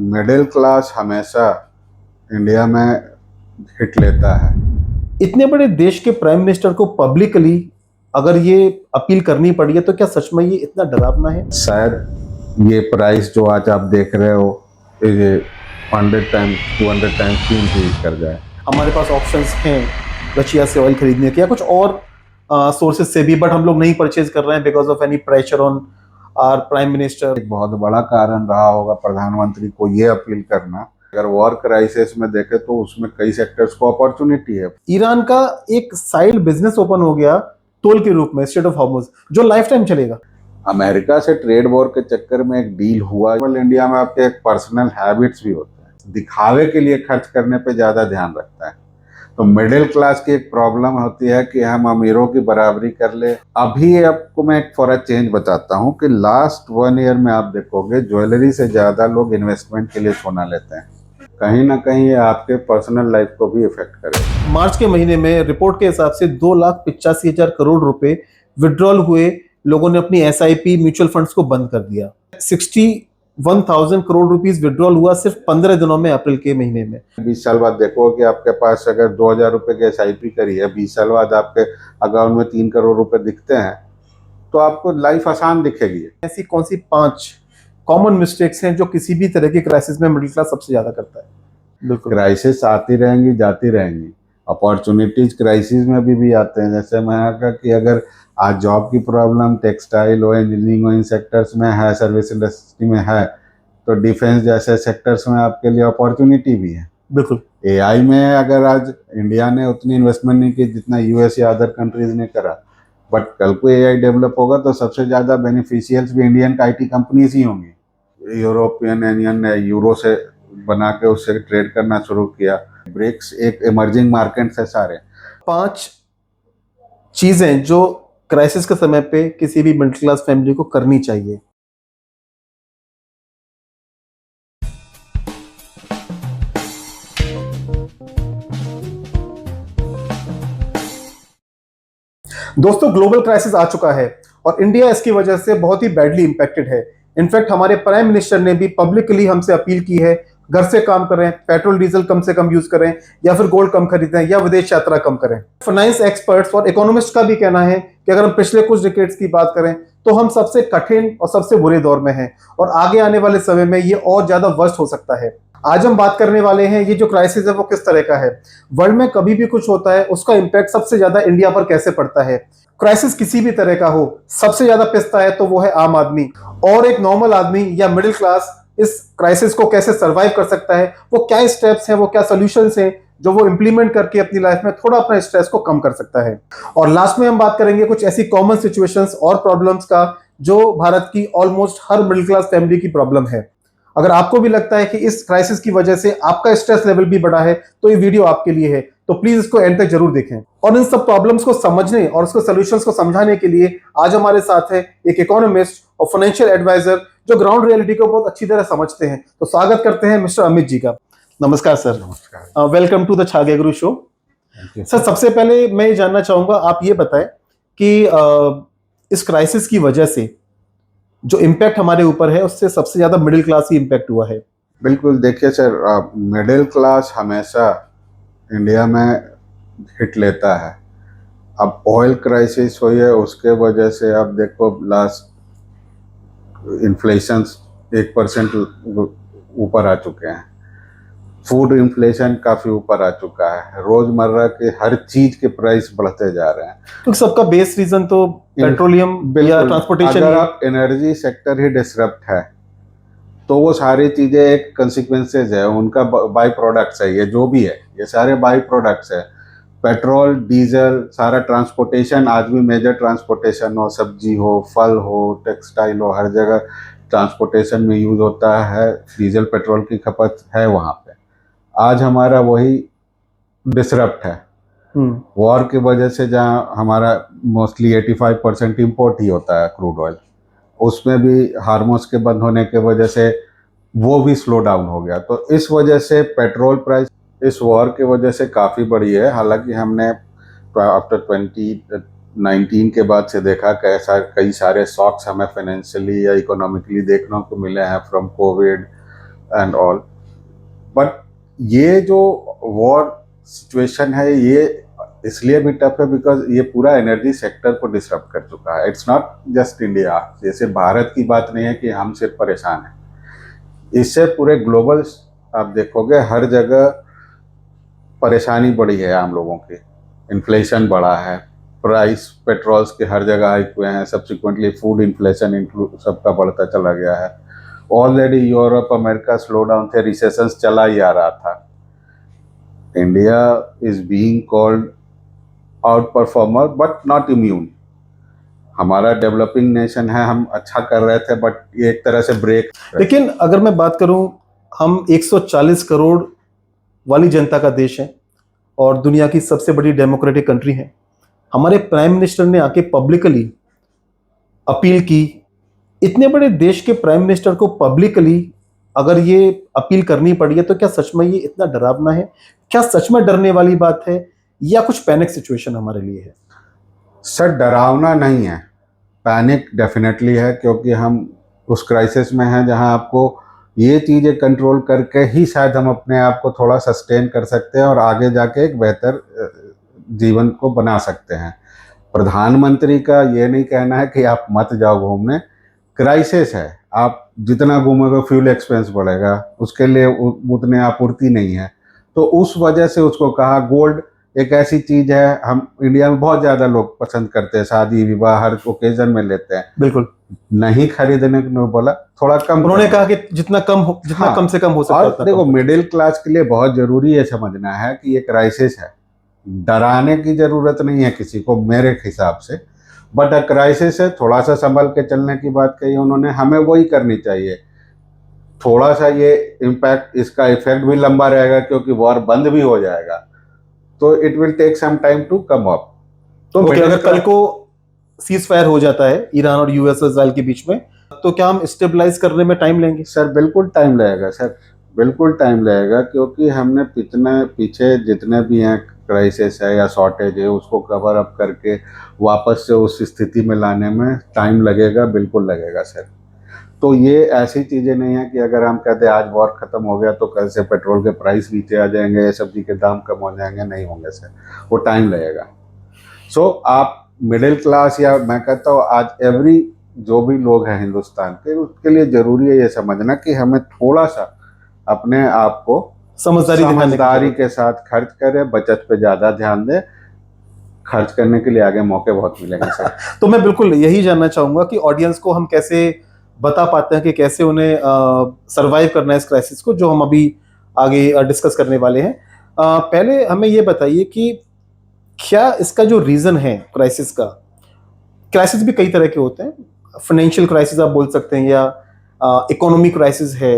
Middle class हमेशा India में hit लेता है। इतने बड़े देश के प्राइम मिनिस्टर को पब्लिकली अगर ये अपील करनी पड़ी है तो क्या सच में ये इतना डरावना है? शायद ये प्राइस जो आज आप देख रहे हो ये 100 टाइम 200 टाइम्स भी इंक्रीज कर जाए। हमारे पास ऑप्शंस हैं रशिया से ऑयल खरीदने के या कुछ और सोर्सेज से भी, बट हम लोग नहीं परचेज कर रहे हैं because of any pressure on our prime minister. एक बहुत बड़ा कारण रहा होगा प्रधानमंत्री को ये अपील करना। अगर वॉर क्राइसिस में देखे तो उसमें कई सेक्टर्स को अपॉर्चुनिटी है। ईरान का एक साइड बिजनेस ओपन हो गया टोल के रूप में, स्ट्रेट ऑफ हॉर्मुज, जो लाइफ टाइम चलेगा। अमेरिका से ट्रेड वॉर के चक्कर में एक डील हुआ। इंडिया में आपके एक पर्सनल हैबिट्स भी होते हैं, दिखावे के लिए खर्च करने पे ज्यादा ध्यान रखता है। तो मिडिल क्लास की एक प्रॉब्लम होती है कि हम अमीरों की बराबरी कर ले। अभी आपको मैं एक फॉर अ चेंज बताता हूँ कि लास्ट 1 ईयर में आप देखोगे ज्वेलरी से ज्यादा लोग इन्वेस्टमेंट के लिए सोना लेते हैं। कहीं ना कहीं ये आपके पर्सनल लाइफ को भी इफेक्ट करेगा। मार्च के महीने में रिपोर्ट के हिसाब से 2,85,000 करोड़ रुपए विड्रॉल हुए। लोगों ने अपनी एसआईपी म्यूचुअल फंड्स को बंद कर दिया। 61,000 करोड़ रुपीस विड्रॉल हुआ सिर्फ 15 दिनों में, अप्रैल के महीने में। 20 साल बाद देखो कि आपके पास अगर 2,000 रुपए की एसआईपी करी है, 20 साल बाद आपके अकाउंट में 3 करोड़ रुपए दिखते हैं तो आपको लाइफ आसान दिखेगी। ऐसी कौन सी 5 कॉमन मिस्टेक्स हैं जो किसी भी तरह की क्राइसिस में मिडिल क्लास सबसे ज्यादा करता है? बिल्कुल, क्राइसिस आती रहेंगी जाती रहेंगी। अपॉर्चुनिटीज क्राइसिस में भी आते हैं। जैसे मैंने कहा कि अगर आज जॉब की प्रॉब्लम टेक्सटाइल हो, इंजीनियरिंग हो, इन सेक्टर्स में है, सर्विस इंडस्ट्री में है, तो डिफेंस जैसे सेक्टर्स में आपके लिए अपॉर्चुनिटी भी है। बिल्कुल। एआई में अगर आज इंडिया ने उतनी इन्वेस्टमेंट नहीं की जितना यूएस या अदर कंट्रीज ने करा, बट कल को एआई डेवलप होगा तो सबसे ज़्यादा बेनिफिशियल्स भी इंडियन आईटी कंपनीज ही होंगी। यूरोपियन यूनियन ने यूरो से बना के उससे ट्रेड करना शुरू किया। ब्रिक्स एक इमर्जिंग मार्केट है सारे। 5 चीजें जो क्राइसिस के समय पे किसी भी मिडिल क्लास फैमिली को करनी चाहिए। दोस्तों, ग्लोबल क्राइसिस आ चुका है और इंडिया इसकी वजह से बहुत ही बैडली इंपैक्टेड है। इनफैक्ट हमारे प्राइम मिनिस्टर ने भी पब्लिकली हमसे अपील की है, घर से काम करें, पेट्रोल डीजल कम से कम यूज करें, या फिर गोल्ड कम खरीदें, या विदेश यात्रा कम करें। फाइनेंस एक्सपर्ट्स और इकोनॉमिस्ट का भी कहना है कि अगर हम पिछले कुछ डिकेड्स की बात करें तो हम सबसे कठिन और सबसे बुरे दौर में हैं और आगे आने वाले समय में ये और ज्यादा वर्स्ट हो सकता है। आज हम बात करने वाले हैं ये जो क्राइसिस है वो किस तरह का है। वर्ल्ड में कभी भी कुछ होता है उसका इंपैक्ट सबसे ज्यादा इंडिया पर कैसे पड़ता है। क्राइसिस किसी भी तरह का हो, सबसे ज्यादा पिसता है तो वो है आम आदमी, और एक नॉर्मल आदमी या मिडिल क्लास इस क्राइसिस को कैसे सरवाइव कर सकता है, वो क्या स्टेप्स हैं, वो क्या सॉल्यूशंस हैं जो वो इंप्लीमेंट करके अपनी लाइफ में थोड़ा अपना स्ट्रेस को कम कर सकता है। और लास्ट में हम बात करेंगे कुछ ऐसी कॉमन सिचुएशंस और प्रॉब्लम्स का जो भारत की ऑलमोस्ट हर मिडिल क्लास फैमिली की प्रॉब्लम है। अगर आपको भी लगता है कि इस क्राइसिस की वजह से आपका स्ट्रेस लेवल भी बढ़ा है तो ये वीडियो आपके लिए है, तो प्लीज इसको एंड तक जरूर देखें। और इन सब प्रॉब्लम्स को समझने और उसके सॉल्यूशंस को समझाने के लिए आज हमारे साथ है एक इकोनॉमिस्ट और फाइनेंशियल एडवाइजर जो ग्राउंड रियलिटी को बहुत अच्छी तरह समझते हैं। तो स्वागत करते हैं मिस्टर अमित जी का। नमस्कार सर। नमस्कार। Welcome to the Chhage Guru show. Sir, सबसे पहले मैं ये जानना चाहूंगा, आप ये बताएं कि इस क्राइसिस की वजह से जो इम्पैक्ट हमारे ऊपर है उससे सबसे ज्यादा मिडिल क्लास ही इम्पैक्ट हुआ है। बिल्कुल, देखिए सर, मिडिल क्लास हमेशा इंडिया में हिट लेता है। अब ऑयल क्राइसिस हुई है उसके वजह से आप देखो लास्ट इन्फ्लेशन 1% ऊपर आ चुके हैं। फूड इन्फ्लेशन काफ़ी ऊपर आ चुका है। रोज़मर्रा के हर चीज़ के प्राइस बढ़ते जा रहे हैं। तो सबका बेस रीजन तो पेट्रोलियम या ट्रांसपोर्टेशन। अगर आप एनर्जी सेक्टर ही डिसरप्ट है तो वो सारी चीज़ें एक कंसिक्वेंसेज है, उनका बाई प्रोडक्ट्स है। ये जो भी है ये सारे बाई प्रोडक्ट्स है। पेट्रोल डीजल सारा ट्रांसपोर्टेशन, आज भी मेजर ट्रांसपोर्टेशन हो, सब्जी हो, फल हो, टेक्सटाइल हो, हर जगह ट्रांसपोर्टेशन में यूज़ होता है। डीजल पेट्रोल की खपत है वहाँ पे। आज हमारा वही डिसरप्ट है। वॉर की वजह से जहाँ हमारा मोस्टली 85% इम्पोर्ट ही होता है क्रूड ऑयल, उसमें भी हार्मोस के बंद होने के वजह से वो भी स्लो डाउन हो गया। तो इस वजह से पेट्रोल प्राइस इस वॉर की वजह से काफ़ी बढ़ी है। हालांकि हमने आफ्टर 2019 के बाद से देखा कई सारे शॉक्स हमें फाइनेंशियली या इकोनॉमिकली देखने को मिले हैं, from Covid and all, but ये जो वॉर सिचुएशन है ये इसलिए भी टफ है बिकॉज ये पूरा एनर्जी सेक्टर को डिस्टर्ब कर चुका है. It's not just India. जैसे भारत की बात नहीं है कि हम सिर्फ परेशान हैं, इससे पूरे ग्लोबल आप देखोगे हर जगह परेशानी बढ़ी है आम लोगों की. इन्फ्लेशन बढ़ा है, प्राइस पेट्रोल्स के हर जगह हाइक हुए हैं, सब्सिक्वेंटली फूड इन्फ्लेशन सबका बढ़ता चला गया है. Already Europe America slow down थे, रिसेशंस चला ही आ रहा था. India is being called out performer but not immune. हमारा डेवलपिंग नेशन है, हम अच्छा कर रहे थे बट ये एक तरह से ब्रेक. लेकिन अगर मैं बात करूं, हम 140 करोड़ वाली जनता का देश है और दुनिया की सबसे बड़ी डेमोक्रेटिक कंट्री है. हमारे प्राइम मिनिस्टर ने आके पब्लिकली अपील की. इतने बड़े देश के प्राइम मिनिस्टर को पब्लिकली अगर ये अपील करनी पड़ी है तो क्या सच में ये इतना डरावना है? क्या सच में डरने वाली बात है या कुछ पैनिक सिचुएशन हमारे लिए है? सर डरावना नहीं है, पैनिक डेफिनेटली है, क्योंकि हम उस क्राइसिस में हैं जहां आपको ये चीज़ें कंट्रोल करके ही शायद हम अपने आप को थोड़ा सस्टेन कर सकते हैं और आगे जाके एक बेहतर जीवन को बना सकते हैं. प्रधानमंत्री का ये नहीं कहना है कि आप मत जाओ घूमने. क्राइसिस है, आप जितना घूमोगे फ्यूल एक्सपेंस बढ़ेगा, उसके लिए उतने आपूर्ति नहीं है. तो उस वजह से उसको कहा. गोल्ड एक ऐसी चीज है, हम इंडिया में बहुत ज्यादा लोग पसंद करते हैं, शादी विवाह हर ओकेजन में लेते हैं. बिल्कुल नहीं खरीदने को बोला, थोड़ा कम. उन्होंने कहा कि जितना हाँ, कम से कम हो सकता और है. देखो मिडिल क्लास के लिए बहुत जरूरी है समझना है कि ये क्राइसिस है. डराने की जरूरत नहीं है किसी को मेरे हिसाब से, बट अ क्राइसिस है. थोड़ा सा संभल के चलने की बात कही उन्होंने, हमें वही करनी चाहिए. थोड़ा सा ये इम्पैक्ट, इसका इफेक्ट भी लंबा रहेगा क्योंकि वॉर बंद भी हो जाएगा, तो it will take some time to come up. तो अगर कल को सीज फायर हो जाता है ईरान और यूएस और इजराइल के बीच में, तो क्या हम स्टेबलाइज करने में टाइम लेंगे? सर बिल्कुल टाइम लगेगा सर, बिल्कुल टाइम लगेगा, क्योंकि हमने पीछे जितने भी हैं क्राइसिस है या शॉर्टेज है उसको कवर अप करके वापस से उस स्थिति में लाने में टाइम लगेगा, बिल्कुल लगेगा सर. तो ये ऐसी चीज़ें नहीं है कि अगर हम कहते हैं आज वॉर ख़त्म हो गया तो कल से पेट्रोल के प्राइस नीचे आ जाएंगे, सब्जी के दाम कम हो जाएंगे. नहीं होंगे सर, वो टाइम लगेगा. सो आप मिडिल क्लास, या मैं कहता हूँ आज एवरी जो भी लोग हैं हिंदुस्तान के, उसके लिए ज़रूरी है ये समझना कि हमें थोड़ा सा अपने आप को समझदारी के साथ खर्च करें, बचत पे ज़्यादा ध्यान दें. खर्च करने के लिए आगे मौके बहुत मिलेंगे सर. तो मैं बिल्कुल यही जानना चाहूंगा कि ऑडियंस को हम कैसे बता पाते हैं कि कैसे उन्हें सरवाइव करना है इस क्राइसिस को, जो हम अभी आगे डिस्कस करने वाले हैं. पहले हमें ये बताइए कि क्या इसका जो रीजन है क्राइसिस का, क्राइसिस भी कई तरह के होते हैं. फाइनेंशियल क्राइसिस आप बोल सकते हैं, या इकोनॉमिक क्राइसिस है.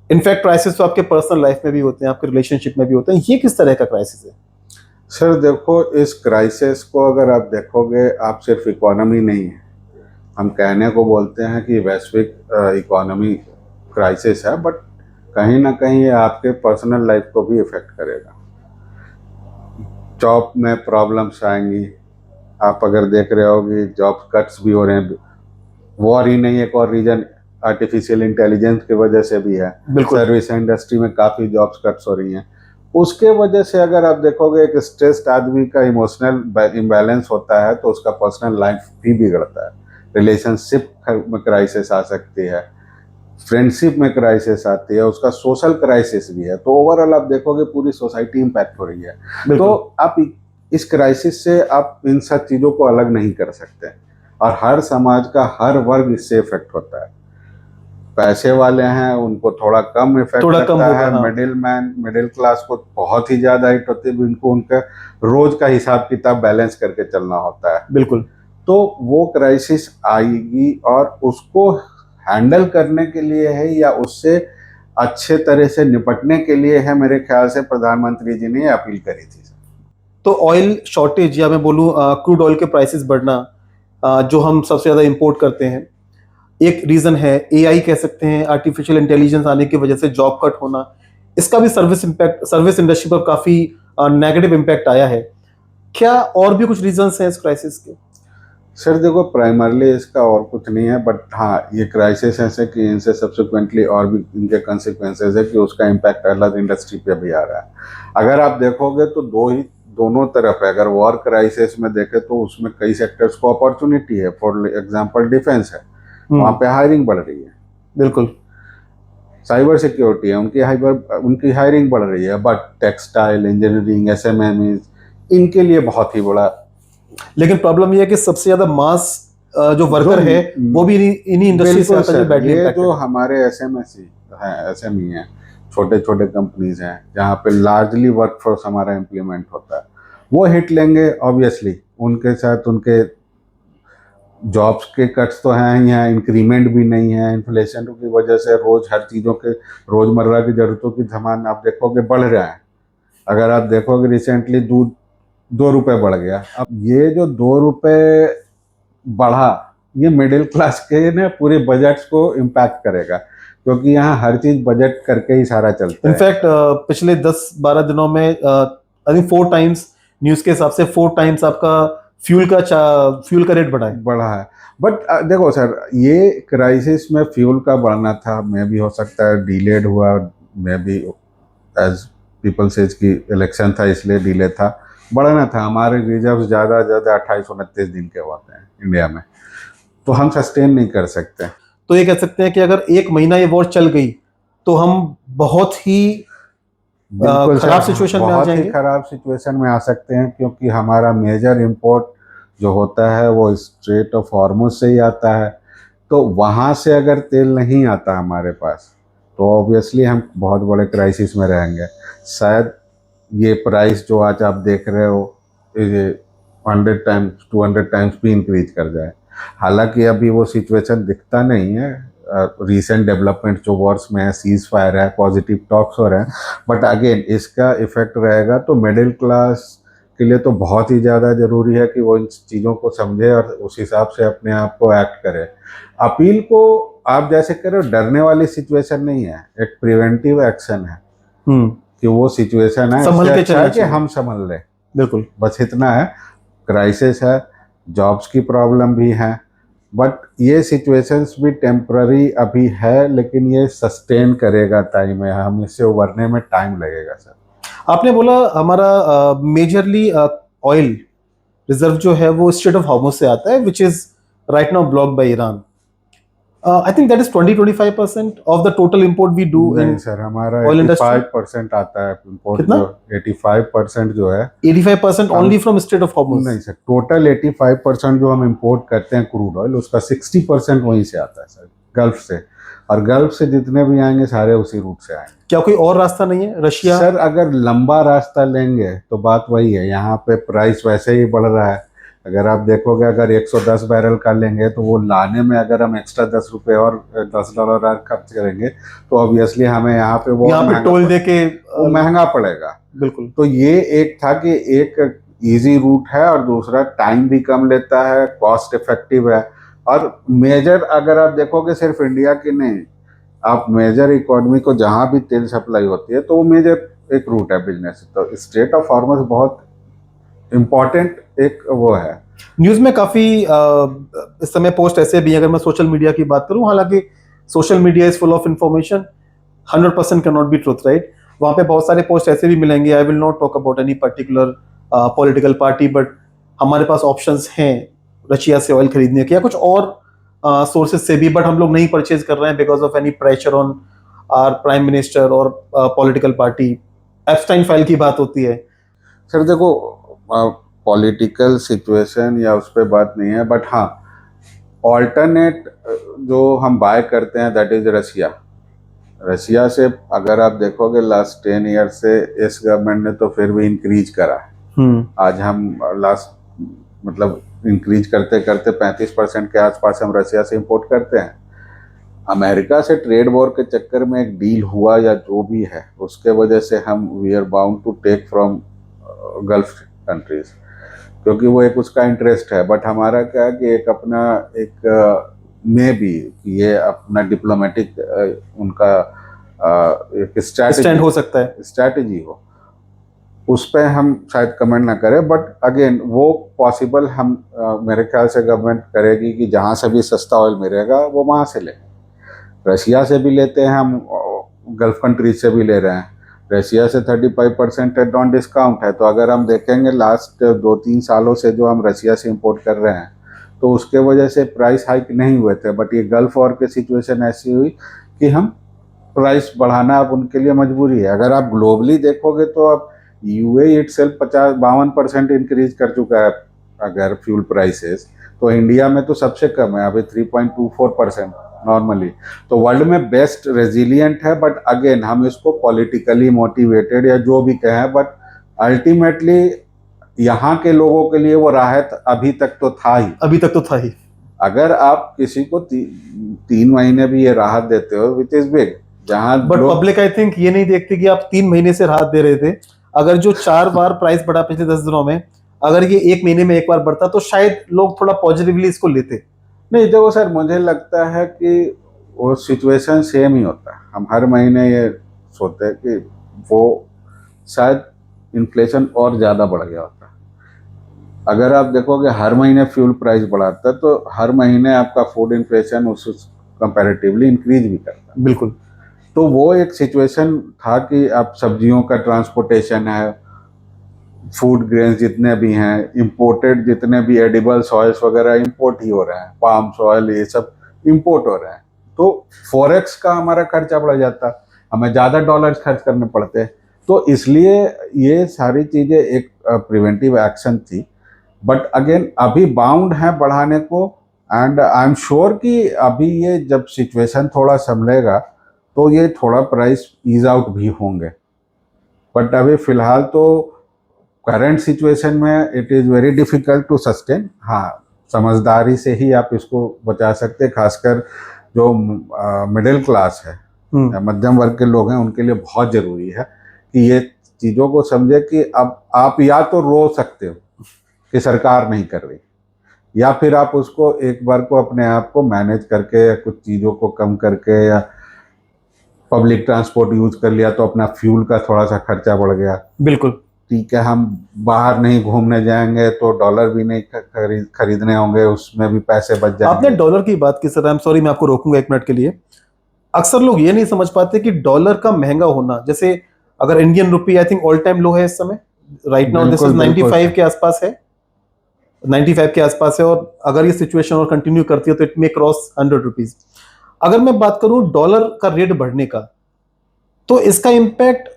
इनफैक्ट क्राइसिस तो आपके पर्सनल लाइफ में भी होते हैं, आपके रिलेशनशिप में भी होते हैं. ये किस तरह का क्राइसिस है? सर देखो, इस क्राइसिस को अगर आप देखोगे, आप सिर्फ इकोनॉमी नहीं है, हम कहने को बोलते हैं कि वैश्विक इकोनॉमी क्राइसिस है, बट कहीं ना कहीं ये आपके पर्सनल लाइफ को भी इफेक्ट करेगा. जॉब में प्रॉब्लम्स आएंगी. आप अगर देख रहे होगी जॉब कट्स भी हो रहे हैं. वॉर ही नहीं, एक और रीजन आर्टिफिशियल इंटेलिजेंस की वजह से भी है. सर्विस इंडस्ट्री में काफ़ी जॉब्स कट्स हो रही हैं. उसके वजह से अगर आप देखोगे एक स्ट्रेस्ड आदमी का इमोशनल इम्बैलेंस होता है तो उसका पर्सनल लाइफ भी बिगड़ता है. रिलेशनशिप में क्राइसिस आ सकती है, फ्रेंडशिप में क्राइसिस आती है, उसका सोशल क्राइसिस भी है. तो ओवरऑल आप देखोगे पूरी सोसाइटी इम्पैक्ट हो रही है. तो आप इस क्राइसिस से आप इन सब चीज़ों को अलग नहीं कर सकते, और हर समाज का हर वर्ग इससे इफेक्ट होता है. पैसे वाले हैं उनको थोड़ा कम इफेक्ट लगता है. मिडिल मैन, मिडिल क्लास को बहुत ही ज़्यादा हिट होती है. उनको उनका रोज का हिसाब किताब बैलेंस करके चलना होता है. बिल्कुल. तो वो क्राइसिस आएगी और उसको हैंडल करने के लिए है या उससे अच्छे तरह से निपटने के लिए है, मेरे ख्याल से प्रधानमंत्री जी ने अपील करी थी. तो ऑयल शॉर्टेज, या मैं बोलूँ क्रूड ऑयल के प्राइसेस बढ़ना, जो हम सबसे ज़्यादा इंपोर्ट करते हैं, एक रीज़न है. एआई कह सकते हैं, आर्टिफिशियल इंटेलिजेंस आने की वजह से जॉब कट होना, इसका भी सर्विस इंडस्ट्री पर काफ़ी नेगेटिव इम्पैक्ट आया है. क्या और भी कुछ रीजंस हैं इस क्राइसिस के? सर देखो, प्राइमरली इसका और कुछ नहीं है, बट हाँ ये क्राइसिस ऐसे कि इनसे सब्सिक्वेंटली और भी इनके कंसिक्वेंसेस है कि उसका इम्पैक्ट अलग इंडस्ट्री पे भी आ रहा है। अगर आप देखोगे तो दोनों तरफ है। अगर वॉर क्राइसिस में देखें तो उसमें कई सेक्टर्स को अपॉर्चुनिटी है। फॉर एग्जांपल डिफेंस है, वहाँ पे हायरिंग बढ़ रही है। बिल्कुल। साइबर सिक्योरिटी है, उनकी हायरिंग बढ़ रही है। बट टेक्सटाइल, इंजीनियरिंग, एसएमएमई, इनके लिए बहुत ही बड़ा। लेकिन प्रॉब्लम ये है कि सबसे ज्यादा मास जो वर्कर है वो भी इन्हीं इंडस्ट्री से बिल्कुल आता है जो सर, बैडली ये इम्पैक्टेड जो है। हमारे एसएमएसई हैं, एसएमई हैं, छोटे छोटे कंपनीज हैं जहाँ पे लार्जली वर्कफोर्स हमारा इम्प्लीमेंट होता है, वो हिट लेंगे ऑब्वियसली। उनके साथ उनके जॉब्स के कट्स तो हैं ही हैं, इंक्रीमेंट भी नहीं है। इन्फ्लेशन की वजह से रोज हर चीज़ों के, रोजमर्रा की जरूरतों की सामान आप देखोगे बढ़ रहा है। अगर आप देखोगे रिसेंटली दूध 2 रुपए बढ़ गया। अब ये जो 2 रुपए बढ़ा, ये मिडिल क्लास के ना पूरे बजट्स को इम्पैक्ट करेगा, क्योंकि यहाँ हर चीज बजट करके ही सारा चलता है। इनफैक्ट पिछले 10-12 दिनों में आई थिंक 4 टाइम्स, न्यूज के हिसाब से 4 टाइम्स आपका फ्यूल का रेट बढ़ा है। बढ़ा है। बट देखो सर, ये क्राइसिस में फ्यूल का बढ़ना था, मे भी हो सकता है डिलेड हुआ, मे भी एज पीपल सेज की इलेक्शन था इसलिए डिले था। बढ़ना था। हमारे रिजर्व ज़्यादा ज़्यादा 28-29 दिन के होते हैं इंडिया में, तो हम सस्टेन नहीं कर सकते। तो ये कह सकते हैं कि अगर 1 महीना ये वॉर चल गई तो हम बहुत ही बिल्कुल खराब सर, सिचुएशन में आ बहुत ही जाएंगे। खराब सिचुएशन में आ सकते हैं, क्योंकि हमारा मेजर इंपोर्ट जो होता है वो स्ट्रेट ऑफ हॉर्मुज से ही आता है। तो वहाँ से अगर तेल नहीं आता हमारे पास, तो ऑब्वियसली हम बहुत बड़े क्राइसिस में रहेंगे। शायद ये प्राइस जो आज आप देख रहे हो, ये 100 टाइम्स 200 टाइम्स भी इंक्रीज कर जाए। हालांकि अभी वो सिचुएशन दिखता नहीं है। रीसेंट डेवलपमेंट जो वॉर्स में है, सीज फायर है, पॉजिटिव टॉक्स हो रहे हैं, बट अगेन इसका इफेक्ट रहेगा तो मिडिल क्लास के लिए तो बहुत ही ज़्यादा ज़रूरी है कि वो इन चीज़ों को समझे और उस हिसाब से अपने आप को एक्ट करे। अपील को आप जैसे कह रहे हो, डरने वाली सिचुएशन नहीं है, एक प्रिवेंटिव एक्शन है हम्म। कि वो सिचुएशन है, संभल इससे के अच्छा चलना है कि चाहिए। हम संभल लें। बिल्कुल। बस इतना है। क्राइसिस है, जॉब्स की प्रॉब्लम भी है, बट ये सिचुएशंस भी टेम्पररी अभी है, लेकिन ये सस्टेन करेगा टाइम है, हम इससे उभरने में टाइम लगेगा सर। आपने बोला हमारा मेजरली ऑयल रिजर्व जो है वो स्ट्रेट ऑफ हॉर्मुज से आता है, which is right now blocked by Iran. I think that is 20-25% of the total import we do नहीं इन सर, हमारा ऑयल इंडस्ट्री। 85% आता है इम्पोर्ट, कितना? जो 85% जो है 85% हम। Only from straight of Hormuz. नहीं सर, टोटल 85% जो हम इंपोर्ट करते हैं क्रूड ऑयल, उसका 60% वहीं से आता है सर, गल्फ से। और गल्फ से जितने भी आएंगे सारे उसी रूट से आएंगे। क्या कोई और रास्ता नहीं है? रशिया? सर अगर लंबा रास्ता लेंगे तो बात वही है, यहाँ पे प्राइस वैसे ही बढ़ रहा है। अगर आप देखोगे, अगर 110 बैरल का लेंगे तो वो लाने में अगर हम एक्स्ट्रा 10 रुपए और $10 और खर्च करेंगे, तो ऑब्वियसली हमें यहाँ पे वो यहाँ पे महंगा टोल दे के वो महंगा पड़ेगा। बिल्कुल। तो ये एक था कि एक इजी रूट है, और दूसरा टाइम भी कम लेता है, कॉस्ट इफेक्टिव है। और मेजर अगर आप देखोगे, सिर्फ इंडिया की नहीं, आप मेजर इकोनॉमी को जहाँ भी तेल सप्लाई होती है तो वो मेजर एक रूट है बिजनेस। तो स्ट्रेट ऑफ हॉर्मुज बहुत इम्पोर्टेंट एक वो है। न्यूज में काफी इस समय पोस्ट ऐसे भी हैं, अगर मैं सोशल मीडिया की बात करूं, हालांकि social media is full of information, 100% can not be truth, right? वहां पे बहुत सारे पोस्ट ऐसे भी मिलेंगे। आई will not talk about any particular political party, but हमारे पास ऑप्शंस हैं रशिया से ऑयल खरीदने के या कुछ और सोर्सेज से भी, बट हम लोग नहीं परचेज कर रहे हैं because of any pressure on our prime minister और पॉलिटिकल पार्टी। एप्स्टाइन फाइल की बात होती है। सर देखो, पॉलिटिकल सिचुएशन या उस पर बात नहीं है, बट हाँ ऑल्टरनेट जो हम बाय करते हैं दैट इज रशिया। रशिया से अगर आप देखोगे लास्ट 10 ईयर से इस गवर्नमेंट ने तो फिर भी इंक्रीज करा है। आज हम लास्ट मतलब इंक्रीज करते करते 35% के आसपास हम रशिया से इंपोर्ट करते हैं। अमेरिका से ट्रेड वॉर के चक्कर में एक डील हुआ या जो भी है, उसके वजह से हम we are bound to take from Gulf countries, क्योंकि वो एक उसका इंटरेस्ट है। बट हमारा क्या है कि एक अपना एक में भी ये अपना डिप्लोमेटिक उनका एक स्टैंड हो सकता है। स्ट्रैटेजी हो, उस पर हम शायद कमेंट ना करें, बट अगेन वो पॉसिबल हम मेरे ख्याल से गवर्नमेंट करेगी कि जहाँ से भी सस्ता ऑयल मिलेगा वो वहाँ से ले। रशिया से भी लेते हैं हम, गल्फ कंट्रीज से भी ले रहे हैं। रशिया से 35% नॉन डिस्काउंट है। तो अगर हम देखेंगे लास्ट 2-3 सालों से जो हम रशिया से इंपोर्ट कर रहे हैं, तो उसके वजह से प्राइस हाइक नहीं हुए थे, बट ये गल्फ वॉर की सिचुएशन ऐसी हुई कि हम प्राइस बढ़ाना अब उनके लिए मजबूरी है। अगर आप ग्लोबली देखोगे तो अब यूएई इटसेल्फ 52% इंक्रीज कर चुका है अगर फ्यूल प्राइसेस, तो इंडिया में तो सबसे कम है अभी 3.24% नॉर्मली। तो वर्ल्ड में बेस्ट रेजिलियंट है, बट अगेन हम इसको पॉलिटिकली मोटिवेटेड या जो भी कहें, बट अल्टीमेटली यहाँ के लोगों के लिए वो राहत अभी तक तो था ही। अभी तक तो था ही। अगर आप किसी को 3 महीने भी ये राहत देते हो, विच इज बिग। जहां बट पब्लिक आई थिंक ये नहीं देखती कि आप 3 महीने से राहत दे रहे थे। अगर जो 4 बार प्राइस बढ़ा पिछले 10 दिनों में, अगर ये 1 महीने में 1 बार बढ़ता तो शायद लोग थोड़ा पॉजिटिवली इसको लेते। नहीं, देखो सर, मुझे लगता है कि वो सिचुएशन सेम ही होता है। हम हर महीने ये सोचते हैं कि वो शायद इन्फ्लेशन और ज़्यादा बढ़ गया होता। अगर आप देखोगे हर महीने फ्यूल प्राइस बढ़ाता है, तो हर महीने आपका फूड इन्फ्लेशन उस कंपैरेटिवली इंक्रीज भी करता है। बिल्कुल। तो वो एक सिचुएशन था कि अब सब्जियों का ट्रांसपोर्टेशन है, फूड ग्रेन्स जितने भी हैं, इंपोर्टेड जितने भी एडिबल्स ऑयल्स वगैरह इंपोर्ट ही हो रहे हैं, पाम ऑयल ये सब इंपोर्ट हो रहे हैं। तो फॉरेक्स का हमारा खर्चा बढ़ जाता, हमें ज़्यादा डॉलर्स खर्च करने पड़ते। तो इसलिए ये सारी चीज़ें एक प्रिवेंटिव एक्शन थी, बट अगेन अभी बाउंड है बढ़ाने को। एंड आई एम श्योर कि अभी ये जब सिचुएशन थोड़ा संभलेगा तो ये थोड़ा प्राइस ईज आउट भी होंगे, बट अभी फिलहाल तो करंट सिचुएशन में it is very difficult to sustain. हाँ, समझदारी से ही आप इसको बचा सकते हैं, खासकर जो मिडिल क्लास है या मध्यम वर्ग के लोग हैं, उनके लिए बहुत ज़रूरी है कि ये चीज़ों को समझे कि अब आप या तो रो सकते हो कि सरकार नहीं कर रही, या फिर आप उसको एक बार को अपने आप को मैनेज करके या कुछ चीज़ों को कम करके या पब्लिक ट्रांसपोर्ट यूज कर लिया तो अपना फ्यूल का थोड़ा सा खर्चा बढ़ गया। बिल्कुल ठीक है, हम बाहर नहीं घूमने जाएंगे तो डॉलर भी नहीं खरीदने होंगे, उसमें भी पैसे बच जाएंगे। आपने डॉलर की बात की सर, आई एम सॉरी मैं आपको रोकूंगा 1 मिनट के लिए। अक्सर लोग ये नहीं समझ पाते कि डॉलर का महंगा होना, जैसे अगर Indian rupee I think all time low है इस समय, राइट नाउ दिस इज 95 के आसपास है, 95 के आसपास है, और अगर ये सिचुएशन और कंटिन्यू करती है तो इट मे क्रॉस 100 रुपीज। अगर मैं बात करूं डॉलर का रेट बढ़ने का, तो इसका इम्पैक्ट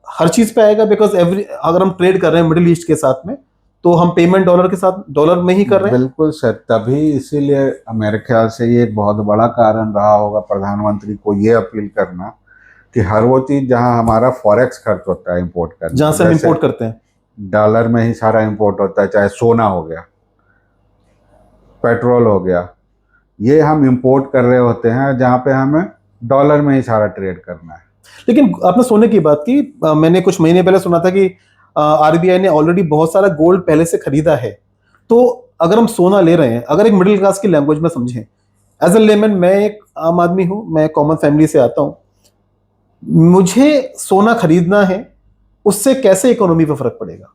हर चीज पे आएगा, बिकॉज अगर हम ट्रेड कर रहे हैं मिडिल ईस्ट के साथ में, तो हम पेमेंट डॉलर के साथ डॉलर में ही कर रहे हैं। बिल्कुल सर, तभी इसीलिए मेरे ख्याल से ये एक बहुत बड़ा कारण रहा होगा प्रधानमंत्री को ये अपील करना कि हर वो चीज जहां हमारा फॉरेक्स खर्च होता है इंपोर्ट करना, जहां से हम इंपोर्ट करते हैं, डॉलर में ही सारा इंपोर्ट होता है, चाहे सोना हो गया, पेट्रोल हो गया, ये हम इंपोर्ट कर रहे होते हैं जहाँ पे हमें डॉलर में ही सारा ट्रेड करना है। लेकिन आपने सोने की बात की, मैंने कुछ महीने पहले सुना था कि आरबीआई ने ऑलरेडी बहुत सारा गोल्ड पहले से खरीदा है। तो अगर हम सोना ले रहे हैं, अगर एक मिडिल क्लास की लैंग्वेज में समझें, एज ए लेमन, मैं एक आम आदमी हूं, मैं कॉमन फैमिली से आता हूं, मुझे सोना खरीदना है, उससे कैसे इकोनॉमी पे फर्क पड़ेगा,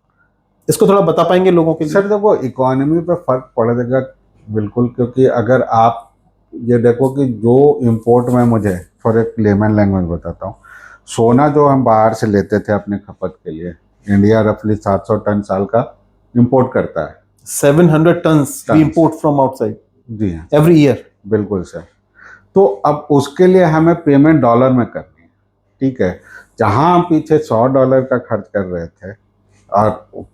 इसको थोड़ा बता पाएंगे लोगों के लिए? सर देखो, इकोनॉमी पे फर्क पड़ेगा बिल्कुल, क्योंकि अगर आप ये देखो कि जो इंपोर्ट में, मुझे फॉर एक लेमन लैंग्वेज बताता हूँ, सोना जो हम बाहर से लेते थे अपने खपत के लिए, इंडिया रफली 700 टन साल का इंपोर्ट करता है। 700 tons we import from outside, जी हाँ, एवरी ईयर। बिल्कुल सर। तो अब उसके लिए हमें पेमेंट डॉलर में करनी है, ठीक है। जहाँ हम पीछे $100 का खर्च कर रहे थे और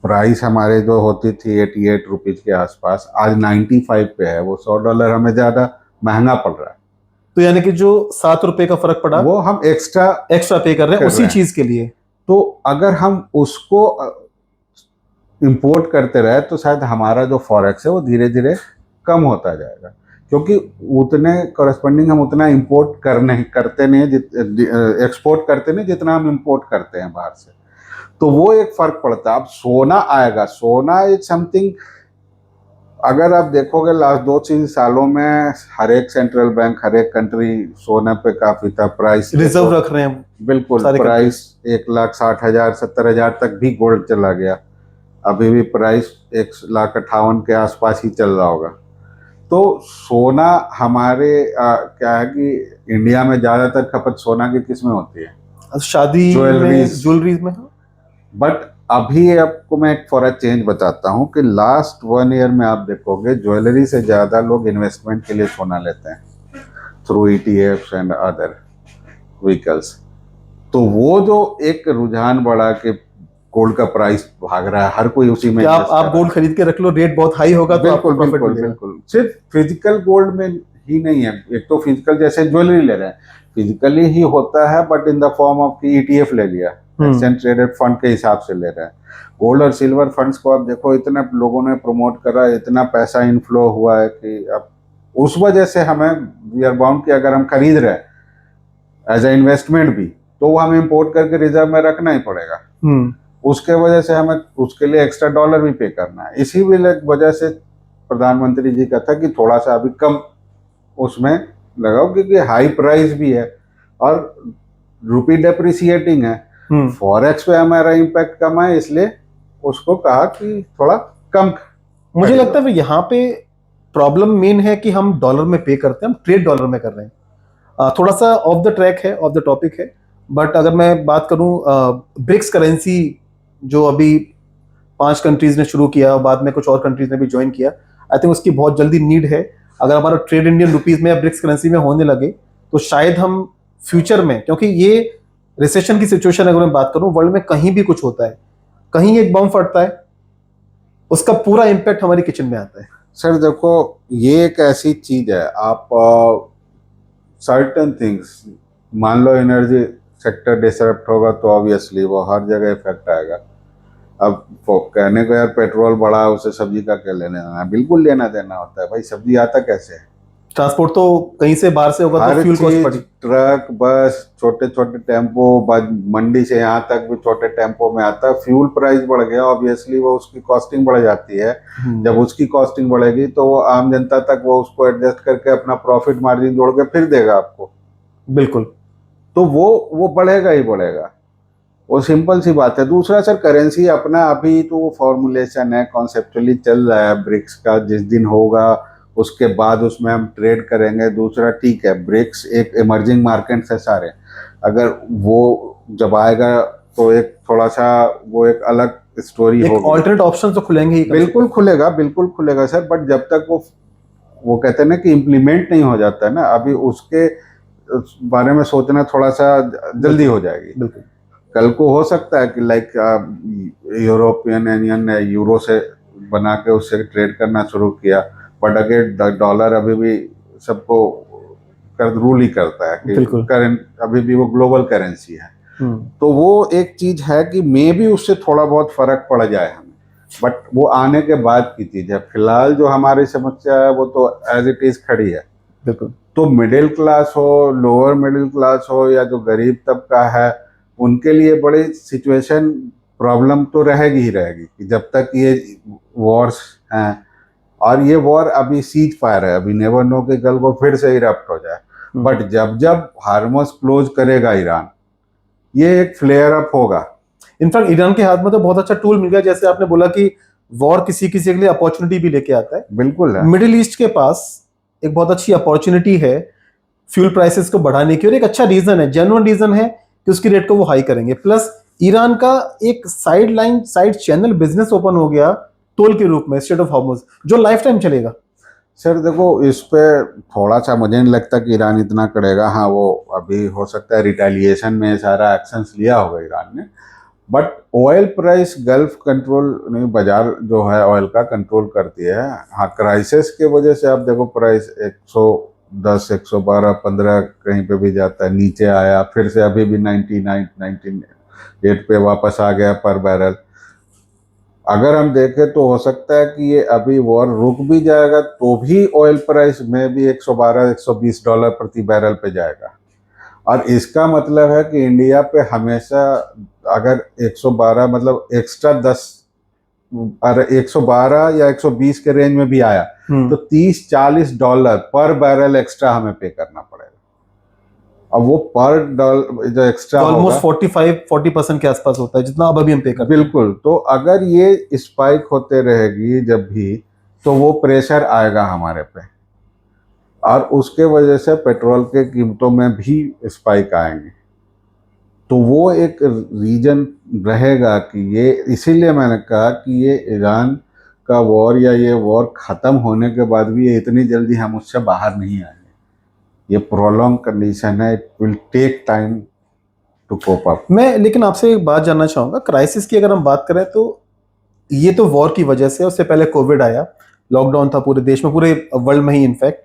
प्राइस हमारे जो होती थी 88 रुपीज़ के आसपास, आज 95 पे है, वो $100 हमें ज़्यादा महंगा पड़ रहा है। तो यानी कि जो 7 रुपए का फर्क पड़ा, वो हम एक्स्ट्रा पे कर रहे हैं उसी चीज के लिए। तो अगर हम उसको इंपोर्ट करते रहे तो शायद हमारा जो फॉरेक्स है वो धीरे धीरे कम होता जाएगा, क्योंकि उतने कॉरेस्पॉन्डिंग हम उतना इंपोर्ट करते नहीं, एक्सपोर्ट करते नहीं जितना हम इंपोर्ट करते हैं बाहर से। तो वो एक फर्क पड़ता है। अब सोना आएगा, सोना इज समथिंग, अगर आप देखोगे लास्ट 2-3 सालों में हर एक सेंट्रल बैंक, हर एक कंट्री सोने पे काफी था प्राइस। रिजर्व रख रहे हैं बिल्कुल, सारे प्राइस 1,60,000 70,000 तक भी गोल्ड चला गया। अभी भी प्राइस 1,58,000 के आसपास ही चल रहा होगा। तो सोना हमारे क्या है कि इंडिया में ज्यादातर खपत सोना की किस में होती है? शादी में, ज्वेलरीज में। बट अभी आपको मैं एक फॉर चेंज बताता हूँ कि लास्ट 1 ईयर में आप देखोगे ज्वेलरी से ज्यादा लोग इन्वेस्टमेंट के लिए सोना लेते हैं through ETFs and other vehicles. तो वो जो एक रुझान बढ़ा कि गोल्ड का प्राइस भाग रहा है, हर कोई उसी में आप गोल्ड खरीद के रख लो, रेट बहुत हाई होगा तो आपको प्रॉफिट मिलेगा। बिल्कुल। सिर्फ फिजिकल गोल्ड में ही नहीं है, एक तो फिजिकल जैसे ज्वेलरी ले रहे हैं फिजिकली ही होता है, but in the form of की ETF ले लिया, एक्सचेंज ट्रेडेड फंड के हिसाब से ले रहे हैं। गोल्ड और सिल्वर फंड्स को आप देखो, इतना लोगों ने प्रमोट करा, इतना पैसा इनफ्लो हुआ है कि अब उस वजह से हमें वी आर बाउंड कि अगर हम खरीद रहे हैं एज ए इन्वेस्टमेंट भी, तो वो हमें इंपोर्ट करके रिजर्व में रखना ही पड़ेगा। उसके वजह से हमें उसके लिए एक्स्ट्रा डॉलर भी पे करना है। इसी वजह से प्रधानमंत्री जी का था कि थोड़ा सा अभी कम उसमें लगाओ, क्योंकि हाई प्राइस भी है और रुपी डेप्रिसिएटिंग है, फॉरेक्स पे हमारा इम्पैक्ट कम है, इसलिए उसको कहा कि थोड़ा कम। मुझे लगता है यहाँ पे प्रॉब्लम मेन है कि हम डॉलर में पे करते हैं, हम ट्रेड डॉलर में कर रहे हैं। थोड़ा सा ऑफ द ट्रैक है, ऑफ द टॉपिक है, बट अगर मैं बात करूं ब्रिक्स करेंसी जो अभी 5 कंट्रीज ने शुरू किया, बाद में कुछ और कंट्रीज ने भी ज्वाइन किया, आई थिंक उसकी बहुत जल्दी नीड है। अगर हमारा ट्रेड इंडियन रुपीज में या ब्रिक्स करेंसी में होने लगे तो शायद हम फ्यूचर में, क्योंकि ये रिसेशन की सिचुएशन अगर मैं बात करूं, वर्ल्ड में कहीं भी कुछ होता है, कहीं एक बम फटता है, उसका पूरा इम्पैक्ट हमारी किचन में आता है। सर देखो, ये एक ऐसी चीज है, आप सर्टेन थिंग्स, मान लो एनर्जी सेक्टर डिसरप्ट होगा तो ऑब्वियसली वो हर जगह इफेक्ट आएगा। अब कहने को यार पेट्रोल बढ़ा, उसे सब्जी का क्या लेना देना? बिल्कुल लेना देना होता है भाई, सब्जी आता कैसे है? ट्रांसपोर्ट तो कहीं से बाहर से होगा तो फ्यूल कॉस्ट बढ़ी। ट्रक, बस, छोटे छोटे टेम्पो, मंडी से यहाँ तक भी छोटे टेम्पो में आता है। फ्यूल प्राइस बढ़ गया, ऑब्वियसली वो उसकी कॉस्टिंग बढ़ जाती है। जब उसकी कॉस्टिंग बढ़ेगी तो वो आम जनता तक वो उसको एडजस्ट करके अपना प्रॉफिट मार्जिन जोड़ के फिर देगा आपको। बिल्कुल। तो वो बढ़ेगा ही बढ़ेगा, वो सिंपल सी बात है। दूसरा सर, करेंसी अपना अभी तो फॉर्मुलेशन है, कॉन्सेप्चुअली चल रहा है ब्रिक्स का। जिस दिन होगा उसके बाद उसमें हम ट्रेड करेंगे। दूसरा, ठीक है, ब्रिक्स एक इमर्जिंग मार्केट है सारे, अगर वो जब आएगा तो एक थोड़ा सा वो एक अलग स्टोरी होगी, ऑल्टरनेट ऑप्शन तो खुलेंगे ही। बिल्कुल खुलेगा सर, बट जब तक वो कहते हैं ना कि इम्प्लीमेंट नहीं हो जाता है ना, अभी उसके बारे में सोचना थोड़ा सा जल्दी हो जाएगी। बिल्कुल। कल को हो सकता है कि लाइक यूरोपियन यूनियन ने यूरो से बना के उससे ट्रेड करना शुरू किया, बट अगर डॉलर अभी भी सबको रूल ही करता है कि करेंट अभी भी वो ग्लोबल करेंसी है। तो वो एक चीज है कि मे भी उससे थोड़ा बहुत फर्क पड़ जाए हमें, बट वो आने के बाद की चीज है। फिलहाल जो हमारी समस्या है वो तो एज इट इज खड़ी है। बिल्कुल। तो मिडिल क्लास हो, लोअर मिडिल क्लास हो, या जो गरीब तबका है, उनके लिए बड़ी सिचुएशन प्रॉब्लम तो रहेगी ही रहेगी कि जब तक ये वॉर्स हैं। और ये वॉर अभी सीज फायर है, अभी नेवर नो कि कल को फिर से इरप्ट हो जाए। बट जब जब हार्मस क्लोज करेगा ईरान, ये एक फ्लेयर अप होगा। इनफैक्ट ईरान के हाथ में तो बहुत अच्छा टूल मिल गया, जैसे आपने बोला कि वॉर किसी किसी के लिए अपॉर्चुनिटी भी लेके आता है। बिल्कुल है। मिडिल ईस्ट के पास एक बहुत अच्छी अपॉर्चुनिटी है फ्यूल प्राइसेस को बढ़ाने की, और एक अच्छा रीजन है, जेन्युइन रीजन है कि उसकी रेट को वो हाई करेंगे। प्लस ईरान का एक साइड चैनल बिजनेस ओपन हो गया टोल के रूप में, स्ट्रेट ऑफ हॉर्मुज, जो लाइफ टाइम चलेगा। सर देखो, इस पे थोड़ा सा मुझे नहीं लगता कि ईरान इतना करेगा। हाँ, वो अभी हो सकता है रिटेलिएशन में सारा एक्शंस लिया होगा ईरान ने, but oil price gulf control नहीं, बाजार जो है ऑयल का कंट्रोल करती है। हाँ, क्राइसिस के वजह से आप देखो प्राइस 110, 112, 15 कहीं पे भी जाता है, नीचे आया, फिर से अभी भी 99, 98 पे वापस आ गया पर बैरल। अगर हम देखें तो हो सकता है कि ये अभी वॉर रुक भी जाएगा तो भी ऑयल प्राइस में भी 112, 120 डॉलर प्रति बैरल पे जाएगा। और इसका मतलब है कि इंडिया पे हमेशा अगर 112 मतलब एक्स्ट्रा 10 अरे 112 या 120 के रेंज में भी आया तो $30-40 पर बैरल एक्स्ट्रा हमें पे करना पड़ेगा। अब वो पर डॉलर जो एक्स्ट्रा ऑलमोस्ट 45-40% के आसपास होता है जितना अब अभी हम पे करते हैं। बिल्कुल। तो अगर ये स्पाइक होते रहेगी जब भी, तो वो प्रेशर आएगा हमारे पे, और उसके वजह से पेट्रोल के कीमतों में भी स्पाइक आएंगे। तो वो एक रीजन रहेगा कि ये, इसीलिए मैंने कहा कि ये ईरान का वॉर या ये वॉर ख़त्म होने के बाद भी ये इतनी जल्दी हम उससे बाहर नहीं आएंगे। ये प्रोलॉन्ग कंडीशन है, it will take time to cope up. मैं लेकिन आपसे एक बात जानना चाहूँगा, क्राइसिस की अगर हम बात करें तो ये तो वॉर की वजह से, उससे पहले कोविड आया, लॉकडाउन था पूरे देश में, पूरे वर्ल्ड में ही इनफैक्ट,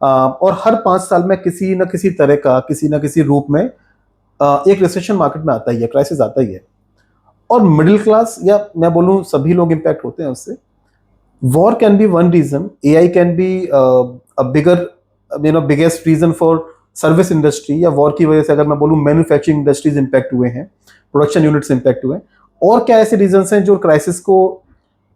और हर 5 साल में किसी न किसी तरह का, किसी न किसी रूप में एक रिसेशन मार्केट में आता ही है, क्राइसिस आता ही है, और मिडिल क्लास या मैं बोलूँ सभी लोग इम्पैक्ट होते हैं उससे। War can be one reason, AI can be a bigger biggest reason for service industry, या वॉर की वजह से अगर मैं बोलूँ मैन्युफैक्चरिंग इंडस्ट्रीज इम्पैक्ट हुए हैं, प्रोडक्शन यूनिट्स इम्पैक्ट हुए हैं। और क्या ऐसे रीजंस हैं जो क्राइसिस को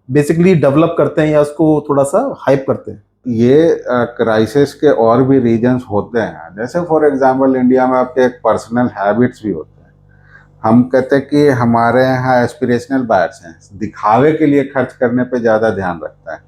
बेसिकली डेवलप करते हैं या उसको थोड़ा सा हाइप करते हैं? ये क्राइसिस के और भी रीजंस होते हैं, जैसे फॉर एग्जांपल इंडिया में आपके एक पर्सनल हैबिट्स भी होते हैं। हम कहते हैं कि हमारे यहाँ एस्पिरेशनल बायर्स हैं, दिखावे के लिए खर्च करने पे ज़्यादा ध्यान रखता है।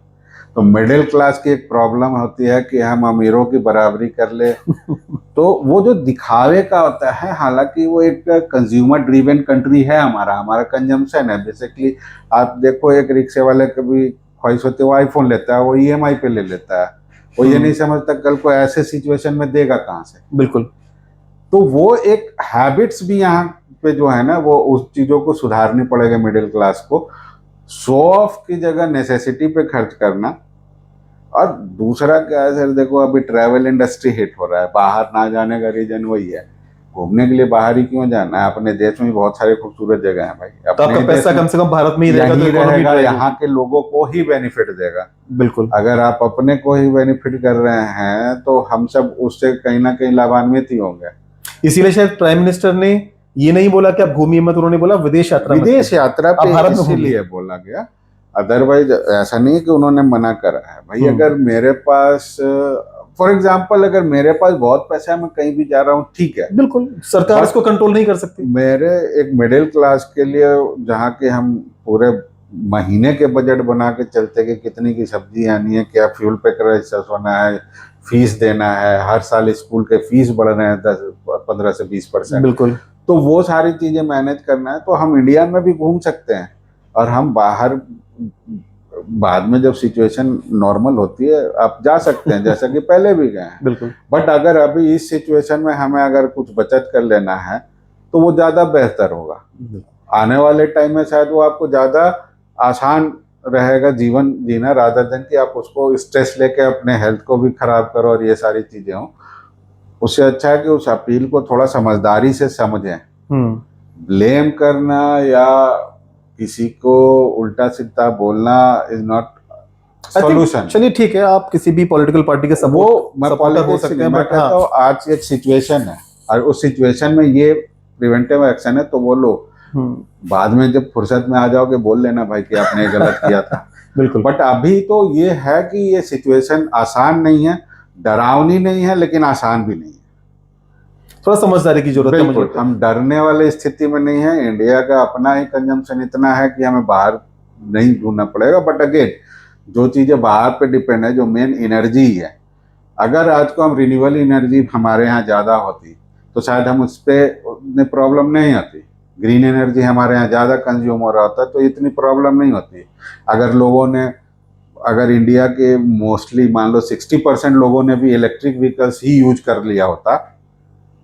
तो मिडिल क्लास की एक प्रॉब्लम होती है कि हम अमीरों की बराबरी कर ले। तो वो जो दिखावे का होता है, हालांकि वो एक कंज्यूमर ड्रिवन कंट्री है, हमारा कंजम्पशन है बेसिकली। आप देखो एक रिक्शे वाले कभी ख्वाहिश होती है वो आईफोन लेता है, वो ईएमआई पे ले लेता है, वो ये नहीं समझता कल को ऐसे सिचुएशन में देगा कहाँ से। बिल्कुल। तो वो एक हैबिट्स भी यहाँ पे जो है ना, वो उस चीज़ों को सुधारनी पड़ेगा मिडिल क्लास को। शो ऑफ की जगह नेसेसिटी पे खर्च करना। और दूसरा क्या है सर, देखो अभी ट्रैवल इंडस्ट्री हिट हो रहा है, बाहर ना जाने का रीजन वही है। घूमने के लिए बाहर ही क्यों जाना है, अपने देश में भी बहुत सारे खूबसूरत जगह हैं भाई। तो आपका पैसा कम से कम भारत में ही रहेगा, तो इकोनॉमी रहेगा, ड्राइव यहाँ के लोगों को ही बेनिफिट देगा। बिल्कुल। अगर आप अपने को ही बेनिफिट कर रहे हैं तो हम सब उससे कहीं ना कहीं लाभान्वित ही होंगे। इसीलिए शायद प्राइम मिनिस्टर ने ये नहीं बोला कि आप घूमिए मत, उन्होंने बोला विदेश यात्रा पे भारत में इसीलिए बोला गया। अदरवाइज ऐसा नहीं है कि उन्होंने मना करा है भाई। अगर मेरे पास फॉर एग्जाम्पल अगर मेरे पास बहुत पैसा है, मैं कहीं भी जा रहा हूँ, ठीक है, बिल्कुल, सरकार इसको कंट्रोल नहीं कर सकती। मेरे एक मिडिल क्लास के लिए, जहाँ के हम पूरे महीने के बजट बना के चलते कि कितनी की सब्जी आनी है, क्या फ्यूल पे का होना है, फीस देना है, हर साल स्कूल के फीस बढ़ रहे हैं 15 से 20%। बिल्कुल। तो वो सारी चीजें मैनेज करना है, तो हम इंडिया में भी घूम सकते हैं, और हम बाहर बाद में जब सिचुएशन नॉर्मल होती है आप जा सकते हैं, जैसा कि पहले भी गए हैं। बिल्कुल। बट अगर अभी इस सिचुएशन में हमें अगर कुछ बचत कर लेना है तो वो ज़्यादा बेहतर होगा। आने वाले टाइम में शायद वो आपको ज़्यादा आसान रहेगा जीवन जीना, रादर देन कि आप उसको स्ट्रेस लेके अपने हेल्थ को भी खराब करो और ये सारी चीज़ें हों। उससे अच्छा है कि उस अपील को थोड़ा समझदारी से समझें। ब्लेम करना या किसी को उल्टा सीधा बोलना इज नॉट सॉल्यूशन। चलिए ठीक है, आप किसी भी पॉलिटिकल पार्टी के सपोर्टर हो सकते हैं, बट हाँ, तो आज एक सिचुएशन है और उस सिचुएशन में ये प्रिवेंटिव एक्शन है, तो वो लो। बाद में जब फुर्सत में आ जाओगे बोल लेना भाई कि आपने गलत किया था। बिल्कुल। बट अभी तो ये है कि ये सिचुएशन आसान नहीं है, डरावनी नहीं है, लेकिन आसान भी नहीं है। थोड़ा समझदारी की जरूरत है मुझे। हम डरने वाली स्थिति में नहीं है। इंडिया का अपना ही कंजम्पशन इतना है कि हमें बाहर नहीं ढूंढना पड़ेगा। बट अगेन जो चीज़ें बाहर पे डिपेंड है, जो मेन एनर्जी है, अगर आज को हम रिन्यूएबल एनर्जी हमारे यहाँ ज़्यादा होती तो शायद हम उस पर प्रॉब्लम नहीं आती। ग्रीन एनर्जी हमारे यहाँ ज़्यादा कंज्यूम हो रहा होता तो इतनी प्रॉब्लम नहीं होती। अगर लोगों ने, अगर इंडिया के मोस्टली मान लो 60% लोगों ने भी इलेक्ट्रिक व्हीकल्स ही यूज कर लिया होता,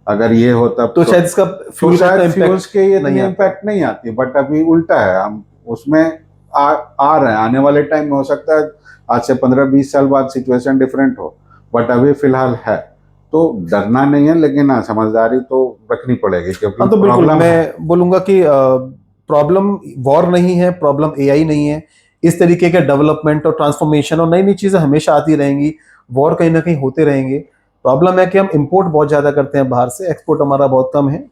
अगर ये होता तो शायद इसका फ्यूल्स के इतनी इम्पैक्ट नहीं आती। बट अभी उल्टा है, हम उसमें आ रहे हैं। आने वाले टाइम में हो सकता है आज से 15-20 साल बाद सिचुएशन डिफरेंट हो, बट अभी फिलहाल है। तो डरना नहीं है, लेकिन हाँ समझदारी तो रखनी पड़ेगी, क्योंकि तो बिल्कुल मैं बोलूंगा कि प्रॉब्लम वॉर नहीं है, प्रॉब्लम एआई नहीं है। इस तरीके के डेवलपमेंट और ट्रांसफॉर्मेशन और नई नई चीजें हमेशा आती रहेंगी, वॉर कहीं ना कहीं होते रहेंगे। प्रॉब्लम है कि हम इंपोर्ट बहुत ज़्यादा करते हैं बाहर से, एक्सपोर्ट हमारा बहुत कम है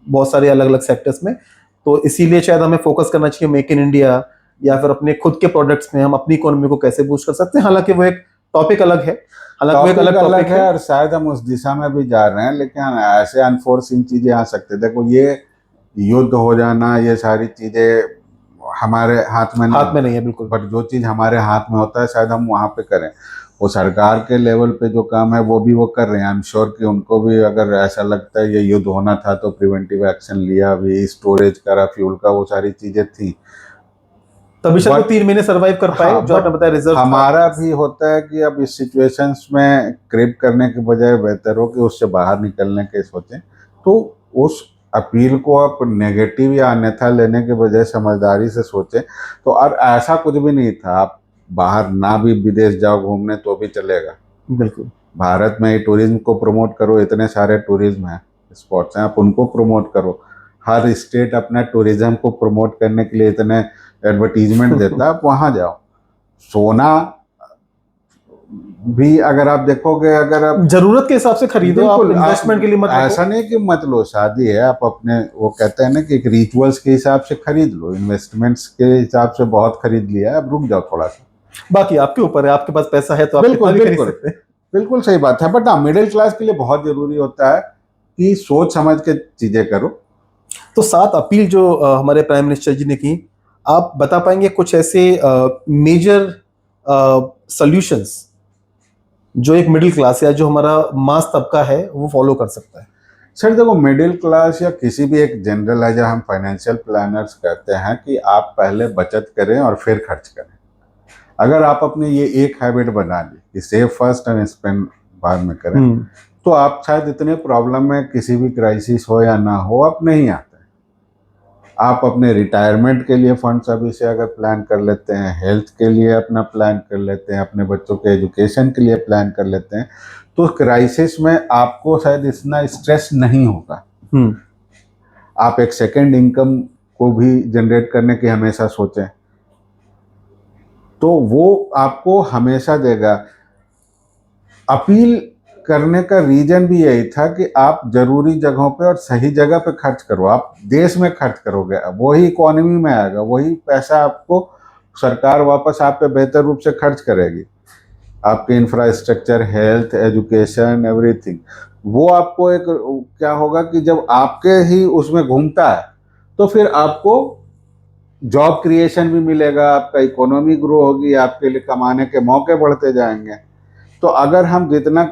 बहुत सारे अलग अलग सेक्टर्स में। तो इसीलिए शायद हमें फोकस करना चाहिए मेक इन इंडिया, या फिर अपने खुद के प्रोडक्ट्स में हम अपनी इकोनॉमी को कैसे बूस्ट कर सकते हैं। हालांकि वो एक टॉपिक अलग है, हालांकि वो एक अलग टॉपिक है। और शायद हम उस दिशा में भी जा रहे हैं, लेकिन ऐसे अनफोर्सिंग चीजें आ सकती है। देखो, ये युद्ध हो जाना, ये सारी चीजें हमारे हाथ में नहीं है बिल्कुल। बट जो चीज हमारे हाथ में होता है शायद हम वहां पे करें। वो सरकार के लेवल पे जो काम है वो भी वो कर रहे हैं। आई एम श्योर कि उनको भी अगर ऐसा लगता है ये युद्ध होना था तो प्रिवेंटिव एक्शन लिया भी, स्टोरेज करा फ्यूल का, वो सारी चीजें थी। तभी शायद वो But- 3 महीने सरवाइव कर पाए, हाँ, जो आपने बताया रिजर्व हमारा भी होता है कि अब इस सिचुएशंस में क्रिप करने के बजाय बेहतर हो कि उससे बाहर निकलने के सोचें। तो उस अपील को आप नेगेटिव या अन्यथा लेने के बजाय समझदारी से सोचें। तो और ऐसा कुछ भी नहीं था, आप बाहर ना भी विदेश जाओ घूमने तो भी चलेगा। बिल्कुल। भारत में ही टूरिज्म को प्रमोट करो, इतने सारे टूरिज्म हैं, स्पॉट्स हैं, आप उनको प्रमोट करो। हर स्टेट अपना टूरिज्म को प्रमोट करने के लिए इतने एडवर्टीजमेंट देता है, आप वहाँ जाओ। सोना भी अगर आप देखोगे, अगर आप जरूरत के हिसाब से खरीदो, आप बिल्कुल, इन्वेस्टमेंट के लिए मत ऐसा रखो। नहीं कि मत लो, शादी है, आप अपने वो कहते हैं ना कि एक रिचुअल्स के हिसाब से खरीद लो। इन्वेस्टमेंट्स के हिसाब से बहुत खरीद लिया है, अब रुक जाओ थोड़ा सा। बाकी आपके ऊपर है, आपके पास पैसा है तो आप बिल्कुल, कितना भी खरीद बिल्कुल। सकते हैं। बिल्कुल सही बात है। बट हाँ, मिडिल क्लास के लिए बहुत जरूरी होता है कि सोच समझ के चीजें करो। तो 7 अपील जो हमारे प्राइम मिनिस्टर जी ने की, आप बता पाएंगे कुछ ऐसे मेजर सॉल्यूशंस जो एक मिडिल क्लास या जो हमारा मास तबका है वो फॉलो कर सकता है? सर देखो, मिडिल क्लास या किसी भी एक जनरलाइजर, हम फाइनेंशियल प्लानर्स कहते हैं कि आप पहले बचत करें और फिर खर्च करें। अगर आप अपने ये एक हैबिट बना ली कि सेव फर्स्ट एंड स्पेंड बाद में करें, तो आप शायद इतने प्रॉब्लम में, किसी भी क्राइसिस हो या ना हो, आप नहीं आते। आप अपने रिटायरमेंट के लिए फंड्स अभी से अगर प्लान कर लेते हैं, हेल्थ के लिए अपना प्लान कर लेते हैं, अपने बच्चों के एजुकेशन के लिए प्लान कर लेते हैं, तो क्राइसिस में आपको शायद इतना स्ट्रेस नहीं होगा। आप एक सेकेंड इनकम को भी जनरेट करने की हमेशा सोचें, तो वो आपको हमेशा देगा। अपील करने का रीजन भी यही था कि आप जरूरी जगहों पे और सही जगह पे खर्च करो। आप देश में खर्च करोगे, वही इकोनॉमी में आएगा, वही पैसा आपको सरकार वापस आप पे बेहतर रूप से खर्च करेगी। आपके इंफ्रास्ट्रक्चर, हेल्थ, एजुकेशन, एवरीथिंग, वो आपको एक क्या होगा कि जब आपके ही उसमें घूमता है तो फिर आपको जॉब क्रिएशन भी मिलेगा, आपका इकोनॉमी ग्रो होगी, आपके लिए कमाने के मौके बढ़ते जाएंगे। तो अगर हम जितना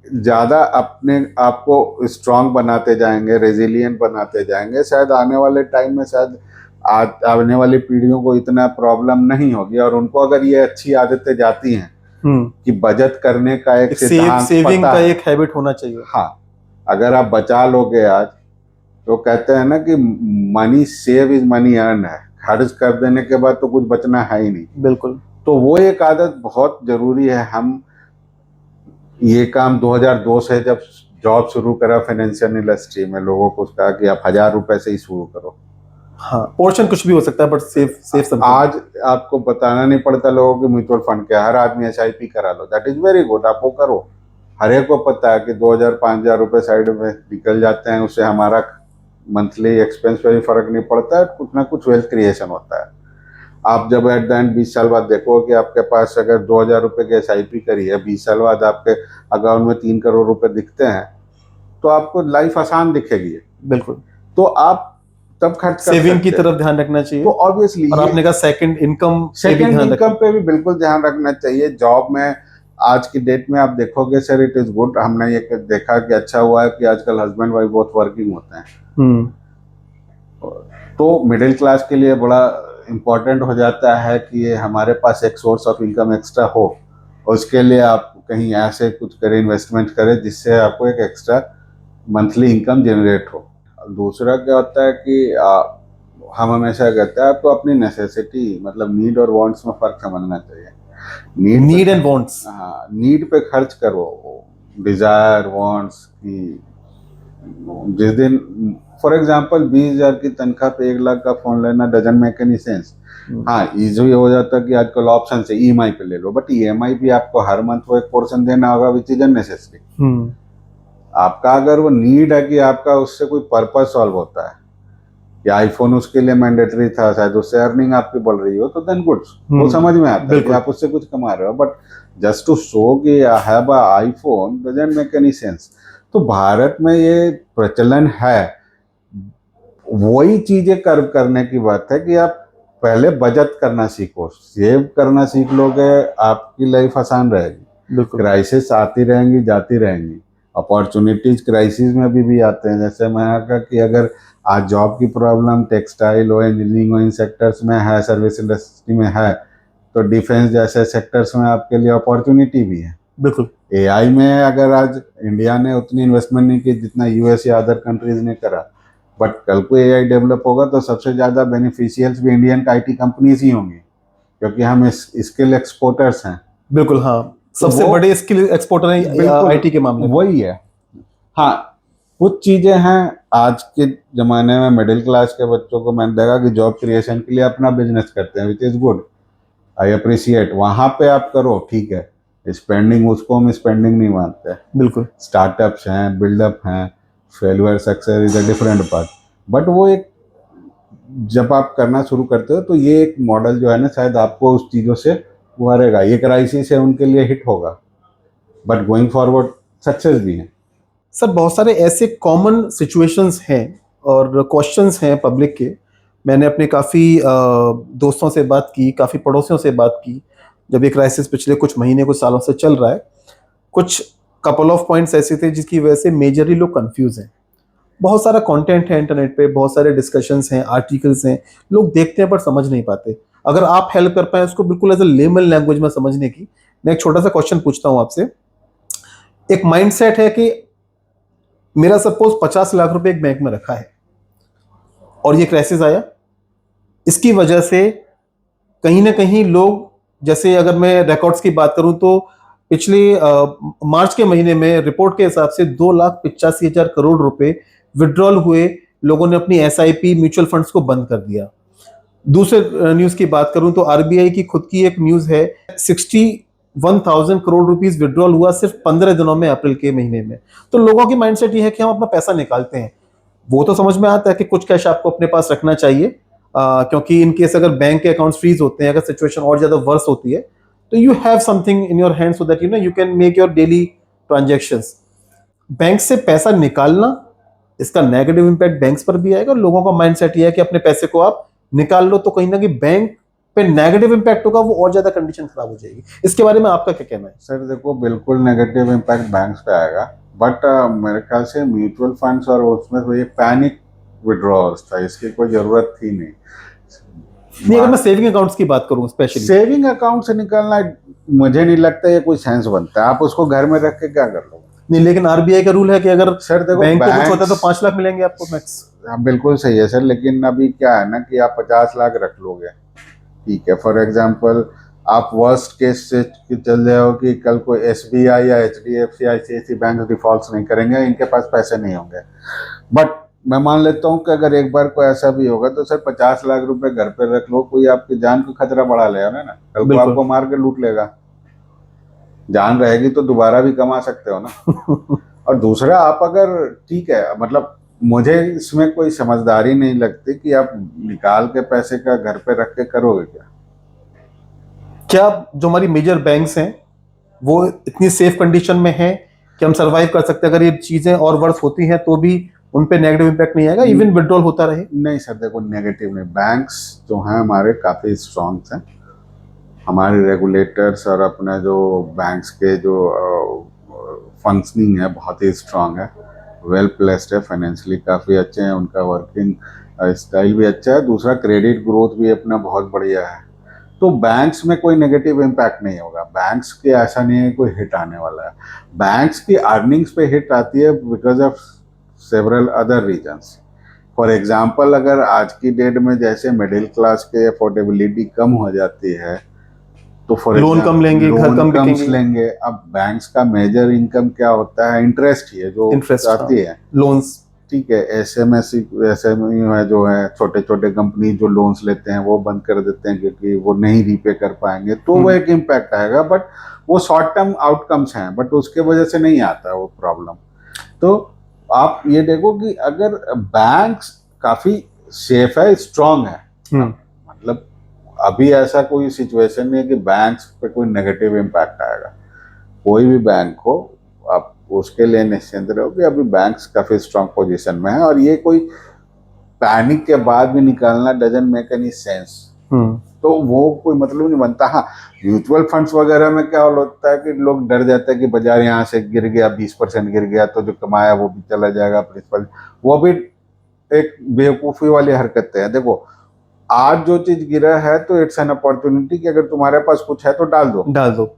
ज़्यादा अपने आप को स्ट्रांग बनाते जाएंगे, रेजिलियंट बनाते जाएंगे, शायद आने वाले टाइम में शायद आने वाली पीढ़ियों को इतना प्रॉब्लम नहीं होगी। और उनको अगर ये अच्छी आदतें जाती हैं कि बचत करने का एक सिद्धांत सेविंग पता का है। एक हैबिट होना चाहिए। हाँ, अगर आप बचा लोगे आज, तो कहते हैं ना कि money save is money earn है, खर्च कर देने के बाद तो कुछ बचना है ही नहीं। बिल्कुल। तो वो एक आदत बहुत जरूरी है। हम ये काम 2002 से जब जॉब शुरू करा फाइनेंशियल इंडस्ट्री में, लोगों को कहा कि आप 1000 रुपए से ही शुरू करो। हाँ, पोर्शन कुछ भी हो सकता है बट सेफ समथिंग। आज आपको बताना नहीं पड़ता लोगों को म्यूचुअल फंड क्या, हर आदमी एसआईपी करा लो, दैट इज वेरी गुड, आप वो करो। हर एक को पता है कि 2000-5000 रुपए साइड में निकल जाते हैं, उससे हमारा मंथली एक्सपेंस पे भी फर्क नहीं पड़ता है, कुछ ना कुछ वेल्थ क्रिएशन होता है। आप जब एट द एंड 20 साल बाद देखो कि आपके पास अगर 2000 रुपए की एसआईपी करी है, 20 साल बाद आपके अकाउंट में 3 करोड़ रुपए दिखते हैं, तो आपको लाइफ आसान दिखेगी। बिल्कुल। तो आप तब खर्च कर सेविंग की सकते हैं। तरफ ध्यान रखना चाहिए। तो ऑब्वियसली, और आपने कहा सेकंड इनकम पे भी बिल्कुल ध्यान रखना चाहिए। जॉब में आज की डेट में आप देखोगे सर, इट इज गुड, हमने ये देखा कि अच्छा हुआ है कि आजकल हस्बैंड वाइफ बहुत वर्किंग होते हैं। तो मिडिल क्लास के लिए बड़ा इम्पोर्टेंट हो जाता है कि ये हमारे पास एक सोर्स ऑफ इनकम एक्स्ट्रा हो, और उसके लिए आप कहीं ऐसे कुछ करें, इन्वेस्टमेंट करें जिससे आपको एक एक्स्ट्रा मंथली इनकम जनरेट हो। दूसरा क्या होता है कि हम हमेशा कहते हैं आपको अपनी नेसेसिटी, मतलब नीड और वांट्स में फ़र्क समझना चाहिए। Need and wants. हाँ, नीड पे खर्च करो, डिज़ायर, वांट्स की जिस दिन फॉर एग्जांपल 20,000 की तनख्वाह पे 1 लाख का फ़ोन लेना डजंट मेक एनी सेंस। हाँ, इजी हो जाता है कि आजकल ऑप्शन से ईएमआई पे ले लो, बट ईएमआई भी आपको हर मंथ वो एक पोर्शन देना होगा विच इज अननेसेसरी। आपका अगर वो नीड है कि आपका उससे कोई पर्पस सॉल्व होता है, या आईफोन उसके लिए मैंडेटरी था, शायद उससे अर्निंग आपकी बढ़ रही हो, तो देन गुड्स, वो हम्म, समझ में आता है कि बिल्कुल। आप उससे कुछ कमा रहे हो। बट जस्ट टू शो कि I have a iPhone doesn't make any sense. तो भारत में ये प्रचलन है। वही चीजें कर करने की बात है कि आप पहले बचत करना सीखो, सेव करना सीख लोगे, आपकी लाइफ आसान रहेगी। बिल्कुल। क्राइसिस आती रहेंगी जाती रहेंगी, अपॉर्चुनिटीज क्राइसिस में भी आते हैं। जैसे मैंने कहा कि अगर आज जॉब की प्रॉब्लम टेक्सटाइल हो, इंजीनियरिंग हो, इन सेक्टर्स में है, सर्विस इंडस्ट्री में है, तो डिफेंस जैसे सेक्टर्स में आपके लिए अपॉर्चुनिटी भी है। बिल्कुल। एआई में अगर आज इंडिया ने उतनी इन्वेस्टमेंट नहीं की जितना यूएस या अदर कंट्रीज ने करा, बट कल को एआई डेवलप होगा तो सबसे ज़्यादा बेनिफिशियल्स भी इंडियन आईटी कंपनीज ही होंगी, क्योंकि हम स्किल एक्सपोर्टर्स हैं। बिल्कुल हाँ, तो सबसे वो बड़े स्किल एक्सपोर्टर हैं बिल्कुल आईटी के मामले में। वही है। हाँ, कुछ चीज़ें हैं आज के ज़माने में मिडिल क्लास के बच्चों को मैंने देखा कि जॉब क्रिएशन के लिए अपना बिजनेस करते हैं, which is good, I appreciate. वहाँ पे आप करो, ठीक है। स्पेंडिंग, उसको हम स्पेंडिंग नहीं मानते। बिल्कुल। स्टार्टअप्स हैं, बिल्डअप हैं, failure success is a different part. But वो एक, जब आप करना शुरू करते हो तो ये एक मॉडल जो है ना, शायद आपको उस चीज़ों से उबारेगा। ये क्राइसिस है उनके लिए, हिट होगा, बट गोइंग फॉरवर्ड सक्सेस भी है। सर बहुत सारे ऐसे कॉमन सिचुएशंस हैं और क्वेश्चंस हैं पब्लिक के। मैंने अपने काफ़ी दोस्तों से बात की, काफ़ी पड़ोसियों से बात की। जब ये क्राइसिस पिछले कुछ महीने कुछ सालों से चल रहा है, कुछ कपल ऑफ पॉइंट्स ऐसे थे जिसकी वजह से मेजरली लोग कंफ्यूज हैं। बहुत सारा कंटेंट है इंटरनेट पे, बहुत सारे डिस्कशंस हैं, आर्टिकल्स हैं, लोग देखते हैं पर समझ नहीं पाते। अगर आप हेल्प कर पाए उसको बिल्कुल एज अ लेमन लैंग्वेज में समझने की, मैं एक छोटा सा क्वेश्चन पूछता हूं आपसे। एक माइंडसेट है कि मेरा सपोज 50 लाख रुपए एक बैंक में रखा है और ये क्राइसिस आया, इसकी वजह से कहीं ना कहीं लोग, जैसे अगर मैं रिकॉर्ड्स की बात करूं तो पिछले मार्च के महीने में रिपोर्ट के हिसाब से 2,85,000 करोड़ रुपए विड्रॉल हुए। लोगों ने अपनी एसआईपी म्यूचुअल फंड्स को बंद कर दिया। दूसरे न्यूज की बात करूं तो आरबीआई की खुद की एक न्यूज है, 61,000 करोड़ रुपीस विड्रॉल हुआ सिर्फ 15 दिनों में, अप्रैल के महीने में। तो लोगों की माइंडसेट ये है कि हम अपना पैसा निकालते हैं। वो तो समझ में आता है कि कुछ कैश आपको अपने पास रखना चाहिए, क्योंकि इन केस अगर बैंक के अकाउंट फ्रीज होते हैं, अगर सिचुएशन और ज्यादा वर्स होती है, तो you have something in your hand so that you can make your daily transactions. Bank से पैसा निकालना, इसका नेगेटिव इंपैक्ट बैंक्स पर भी आएगा। लोगों का माइंडसेट ये है कि अपने पैसे को आप निकाल लो, तो कहीं ना कहीं बैंक पे नेगेटिव इंपैक्ट होगा, वो और ज्यादा कंडीशन खराब हो जाएगी। इसके बारे में आपका क्या कहना है? सर देखो, बिल्कुल नेगेटिव इम्पैक्ट बैंक्स पे आएगा, बट मेरे ख्याल से म्यूचुअल फंड्स और उसमें तो ये पैनिक विड्रॉल्स था, इसकी कोई ज़रूरत थी नहीं। नहीं, अगर मैं सेविंग अकाउंट्स की बात करूं स्पेशली, सेविंग अकाउंट से निकालना मुझे नहीं लगता ये कोई सेंस बनता है। आप उसको घर में रख के क्या कर लोगे? नहीं, लेकिन आरबीआई का रूल है कि अगर सर देखो, बैंक को कुछ होता है तो बैंक्स, 5 लाख मिलेंगे आपको मैक्स। हाँ बिल्कुल सही है सर, लेकिन अभी क्या है ना कि आप 50 लाख रख लोगे, ठीक है। फॉर एग्जाम्पल, आप वर्स्ट केस से चल जाओ कि कल को एसबीआई या एचडीएफसी आईसीआईसी बैंक डिफॉल्ट नहीं करेंगे, इनके पास पैसे नहीं होंगे। बट मैं मान लेता हूँ कि अगर एक बार को ऐसा भी होगा तो सर 50 लाख रुपए घर पे रख लो, कोई आपकी जान को खतरा बढ़ा लेगा ना, कल को बिल्कुल। आपको मार के लूट लेगा। जान रहेगी तो दोबारा भी कमा सकते हो ना। और दूसरा, आप अगर, ठीक है, मतलब मुझे इसमें कोई समझदारी नहीं लगती कि आप निकाल के पैसे का घर पे रख के करोगे क्या। क्या जो हमारी मेजर बैंक्स हैं वो इतनी सेफ कंडीशन में है कि हम सरवाइव कर सकते हैं? अगर ये चीजें और वर्स होती हैं तो भी उन पे नेगेटिव इंपैक्ट नहीं आएगा, इवन विड्रॉल होता रहे? नहीं सर देखो, नेगेटिव नहीं, बैंक्स जो हैं हमारे काफ़ी स्ट्रॉन्ग हैं। हमारे रेगुलेटर्स और अपने जो बैंक्स के जो फंक्शनिंग है बहुत ही स्ट्रांग है, वेल प्लेस्ड है, फाइनेंशियली काफ़ी अच्छे हैं, उनका वर्किंग स्टाइल भी अच्छा है। दूसरा, क्रेडिट ग्रोथ भी अपना बहुत बढ़िया है। तो बैंक्स में कोई नेगेटिव इम्पैक्ट नहीं होगा। बैंक्स के ऐसा नहीं है कोई हिट आने वाला है। बैंक्स की अर्निंग्स पे हिट आती है because of several other reasons. For example, अगर आज की डेट में जैसे मिडिल क्लास के अफोर्डेबिलिटी कम हो जाती है, तो फॉर लोन कम एग्जाम्पल लेंगे, घर लोन कम कम्स बिकेंगे। लेंगे। अब बैंक्स का मेजर इनकम क्या होता है? इंटरेस्ट ही है जो इंटरेस्ट, हाँ, आती है, लोन्स। ठीक है। एसएमई है जो है, छोटे छोटे कंपनी जो लोन्स लेते हैं वो बंद कर देते हैं क्योंकि वो नहीं रीपे कर पाएंगे, तो वो एक इम्पैक्ट आएगा। बट वो शॉर्ट टर्म आउटकम्स हैं, बट उसके वजह से नहीं आता वो प्रॉब्लम। तो आप ये देखो कि अगर बैंक्स काफ़ी सेफ है, स्ट्रांग है। हम्म। मतलब अभी ऐसा कोई सिचुएशन नहीं है कि बैंक्स पे कोई नेगेटिव इम्पैक्ट आएगा। कोई भी बैंक हो, आप उसके लिए निश्चिंत रहो कि अभी बैंक्स काफी स्ट्रांग पोजीशन में है, और ये कोई पैनिक के बाद भी निकालना डजंट मेक एनी सेंस। तो वो कोई मतलब नहीं बनता। हाँ, म्यूचुअल फंड्स वगैरह में क्या होता है कि लोग डर जाते हैं कि बाजार यहाँ से गिर गया, 20% गिर गया तो जो कमाया वो भी चला जाएगा, प्रिंसिपल। वो भी एक बेवकूफ़ी वाली हरकतें हैं। देखो, आज जो चीज गिरा है तो इट्स एन अपॉर्चुनिटी कि अगर तुम्हारे पास कुछ है तो डाल दो।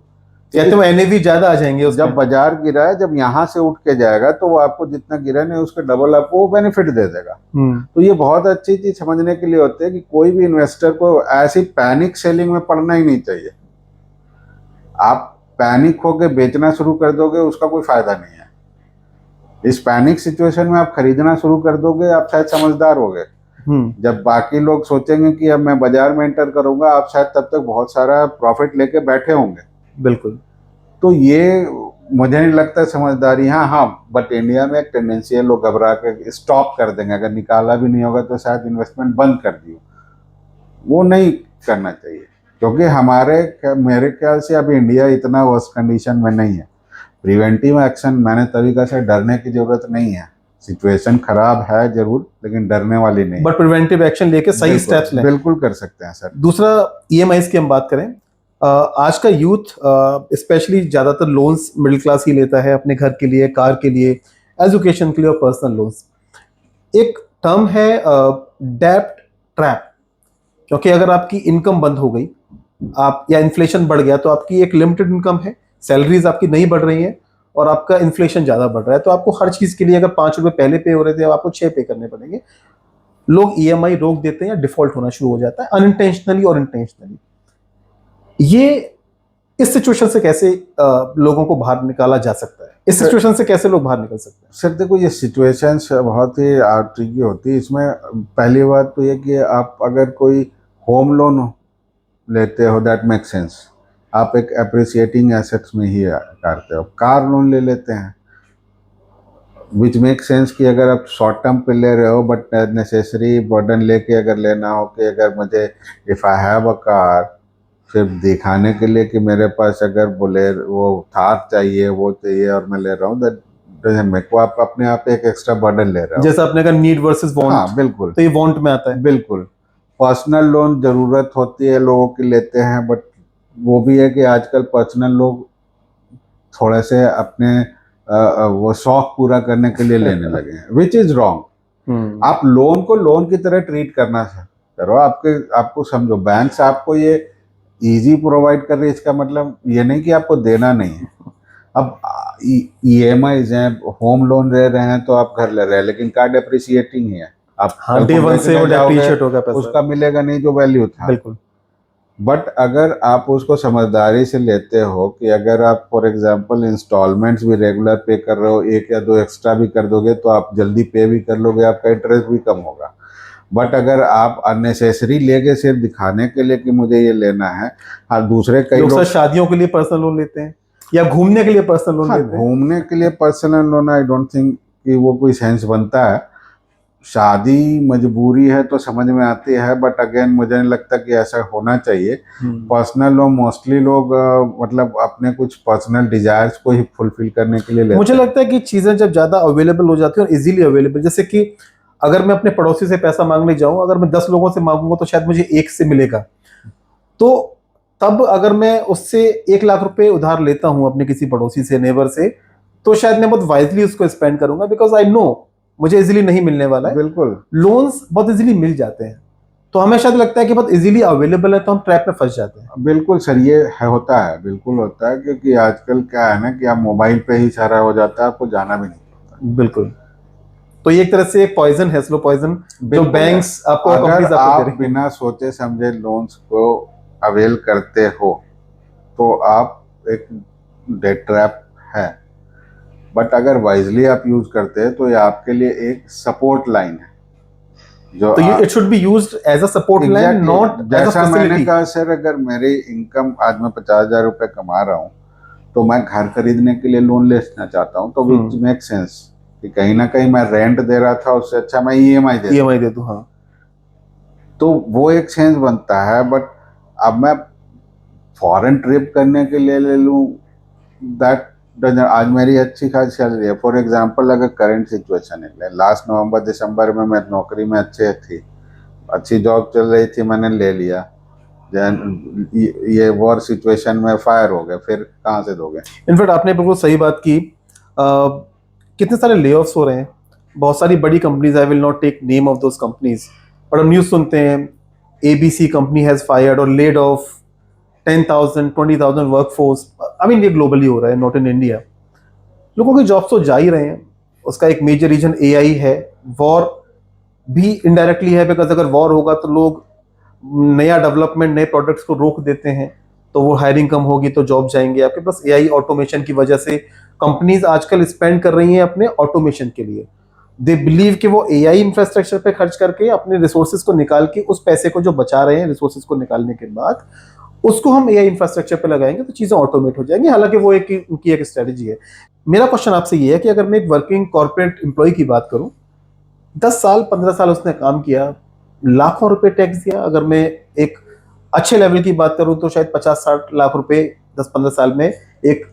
या तो एनएवी ज्यादा आ जाएंगे उसमें। जब बाजार गिरा है, जब यहाँ से उठ के जाएगा तो वो आपको जितना गिरा नहीं उसके डबल आपको बेनिफिट दे देगा। तो ये बहुत अच्छी चीज समझने के लिए होती है कि कोई भी इन्वेस्टर को ऐसी पैनिक सेलिंग में पड़ना ही नहीं चाहिए। आप पैनिक होकर बेचना शुरू कर दोगे, उसका कोई फायदा नहीं है। इस पैनिक सिचुएशन में आप खरीदना शुरू कर दोगे, आप शायद समझदार होगे। जब बाकी लोग सोचेंगे कि अब मैं बाजार में एंटर करूंगा, आप शायद तब तक बहुत सारा प्रॉफिट लेके बैठे होंगे। बिल्कुल। तो ये मुझे नहीं लगता समझदारी। हाँ, बट इंडिया में एक टेंडेंसी है, लोग घबरा के स्टॉप कर देंगे, अगर निकाला भी नहीं होगा तो शायद इन्वेस्टमेंट बंद कर दियो। वो नहीं करना चाहिए, क्योंकि मेरे ख्याल से अभी इंडिया इतना वर्स्ट कंडीशन में नहीं है। प्रिवेंटिव एक्शन मैंने तभी कहा, से डरने की जरूरत नहीं है। सिचुएशन खराब है जरूर, लेकिन डरने वाली नहीं। बट प्रिवेंटिव एक्शन लेके सही स्टेप्स लें। बिल्कुल कर सकते हैं सर। दूसरा, ईएमआईज की हम बात करें, आज का यूथ स्पेशली ज्यादातर लोन्स मिडिल क्लास ही लेता है अपने घर के लिए, कार के लिए, एजुकेशन के लिए और पर्सनल लोन्स। एक टर्म है डेब्ट ट्रैप, क्योंकि अगर आपकी इनकम बंद हो गई, आप या इन्फ्लेशन बढ़ गया, तो आपकी एक लिमिटेड इनकम है, सैलरीज आपकी नहीं बढ़ रही है और आपका इन्फ्लेशन ज्यादा बढ़ रहा है, तो आपको हर चीज के लिए अगर 5 रुपए पहले पे हो रहे थे, अब आपको 6 पे करने पड़ेंगे। लोग ईएमआई रोक देते हैं या डिफॉल्ट होना शुरू हो जाता है, अनइंटेंशनली और इंटेंशनली। ये इस सिचुएशन से कैसे लोगों को बाहर निकाला जा सकता है? इस सिचुएशन से कैसे लोग बाहर निकल सकते हैं? सर देखो, ये सिचुएशन बहुत ही ट्रिकी होती है। इसमें पहली बात तो ये कि आप अगर कोई होम लोन लेते हो, दैट मेक सेंस। आप एक अप्रिसिएटिंग एसेट्स में ही करते हो। कार लोन ले लेते हैं, विच मेक सेंस कि अगर आप शॉर्ट टर्म पे ले रहे हो, बट नेसेसरी बर्डन लेके अगर लेना हो कि अगर मुझे if I have a car, सिर्फ दिखाने के लिए कि मेरे पास अगर बोलेरो वो थार चाहिए, वो चाहिए और मैं ले रहा हूँ, दैट डजंट मेक। वो आप अपने आप एक एक्स्ट्रा बर्डन ले रहे हो। जैसे आपने कहा नीड वर्सेस वांट। हाँ बिल्कुल, तो ये वांट में आता है। बिल्कुल। पर्सनल लोन जरूरत होती है लोगों की, लेते हैं, बट वो भी है कि आजकल पर्सनल लोग थोड़े से अपने वो शौक पूरा करने के लिए लेने लगे हैं, विच इज रॉन्ग। आप लोन को लोन की तरह ट्रीट करना करो। आपको समझो, बैंक्स आपको ये इजी प्रोवाइड कर रही है, इसका मतलब ये नहीं कि आपको देना नहीं है। अब ईएमआईज हैं, होम लोन ले रहे हैं तो आप घर ले रहे हैं, लेकिन कार्ड अप्रिसिएटिंग ही है। आप हाँ, डे वन से वो डेप्रिशिएट होगा पैसा, उसका मिलेगा नहीं जो वैल्यू था। बिल्कुल। बट अगर आप उसको समझदारी से लेते हो कि अगर आप फॉर एग्जांपल इंस्टॉलमेंट्स भी रेगुलर पे कर रहे हो, 1 या 2 एक्स्ट्रा भी कर दोगे तो आप जल्दी पे भी कर लोगे, आपका इंटरेस्ट भी कम होगा। बट अगर आप अननेसेसरी लेके सिर्फ दिखाने के लिए कि मुझे ये लेना है, हाँ, दूसरे कई लोग शादियों के लिए पर्सनल लोन लेते हैं या घूमने के लिए पर्सनल लोन लेते हैं। घूमने के लिए personal loan, I don't think कि वो कोई सेंस बनता है। शादी मजबूरी है तो समझ में आती है, बट अगेन मुझे नहीं लगता कि ऐसा होना चाहिए। पर्सनल लोन मोस्टली लोग मतलब अपने कुछ पर्सनल डिजायर्स को ही फुलफिल करने के लिए लेते हैं। मुझे लगता है कि चीजें जब ज्यादा अवेलेबल हो जाती है और इजीली अवेलेबल, जैसे कि अगर मैं अपने पड़ोसी से पैसा मांगने जाऊं, अगर मैं 10 लोगों से मांगूंगा तो शायद मुझे एक से मिलेगा। तो तब अगर मैं उससे 1 लाख रुपए उधार लेता हूं अपने किसी पड़ोसी से, नेबर से, तो शायद मैं बहुत वाइजली उसको स्पेंड करूंगा, बिकॉज आई नो मुझे इजीली नहीं मिलने वाला है। बिल्कुल, लोन्स बहुत इजीली मिल जाते हैं, तो हमें शायद लगता है कि बहुत इजीली अवेलेबल है, तो हम ट्रैप में फंस जाते हैं। बिल्कुल सर, ये होता है, बिल्कुल होता है, क्योंकि आजकल क्या है ना कि आप मोबाइल पे ही सारा हो जाता है, आपको जाना भी नहीं पड़ता। बिल्कुल। तो ये एक तरह से एक पॉइजन है, स्लो पॉइजन, जो बैंक्स आपको, अगर आप बिना सोचे समझे लोन्स को अवेल करते हो तो आप एक डेट ट्रैप है। बट अगर वाइजली आप यूज करते हैं तो ये आपके लिए एक सपोर्ट लाइन है, जो तो it should be used as a support line, not as a जैसा मैंने फैसिलिटी। कहा सर, अगर मेरी इनकम आज मैं 50,000 रुपए कमा रहा हूँ तो मैं घर खरीदने के लिए लोन लेना चाहता हूँ, तो विच मेक सेंस कि कहीं ना कहीं मैं रेंट दे रहा था, उससे अच्छा मैं ईएमआई दे दूं। हाँ, तो वो एक चेंज बनता है। बट अब मैं फॉरेन ट्रिप करने के लिए ले लूँ, दैट आज मेरी अच्छी खासी चल रही है। फॉर एग्जांपल अगर करंट सिचुएशन है, लास्ट नवंबर दिसंबर में मैं नौकरी में अच्छे थी, अच्छी जॉब चल रही थी, मैंने ले लिया। ये वॉर सिचुएशन में फायर हो गए, फिर कहाँ से दोगे? इनफैक्ट आपने बिल्कुल सही बात की। कितने सारे ले हो रहे हैं, बहुत सारी बड़ी companies, I will not take name of those companies, but हम न्यूज़ सुनते हैं ABC कंपनी हैज फायर्ड और laid off 10,000 20,000 workforce. I mean ये ग्लोबली हो रहा है, नॉट इन इंडिया। लोगों की जॉब्स तो जा ही रहे हैं। उसका एक मेजर रीजन AI है, वॉर भी इनडायरेक्टली है, बिकॉज अगर वॉर होगा तो लोग नया डेवलपमेंट, नए प्रोडक्ट्स को रोक देते हैं, तो वो हायरिंग कम होगी तो जॉब जाएंगे आपके पास। AI ऑटोमेशन की वजह से कंपनीज आजकल स्पेंड कर रही हैं अपने ऑटोमेशन के लिए। दे बिलीव कि वो AI इंफ्रास्ट्रक्चर पे खर्च करके अपने रिसोर्सेज को निकाल के, उस पैसे को जो बचा रहे हैं रिसोर्सेज को निकालने के बाद, उसको हम AI इंफ्रास्ट्रक्चर पे लगाएंगे तो चीजें ऑटोमेट हो जाएंगी। हालांकि वो उनकी एक स्ट्रेटजी है। मेरा क्वेश्चन आपसे ये है कि अगर मैं एक वर्किंग कॉर्पोरेट एम्प्लॉय की बात करूं, 10 साल 15 साल उसने काम किया, लाखों रुपए टैक्स दिया। अगर मैं एक अच्छे लेवल की बात करूं तो शायद 50-60 लाख रुपए 10-15 साल में एक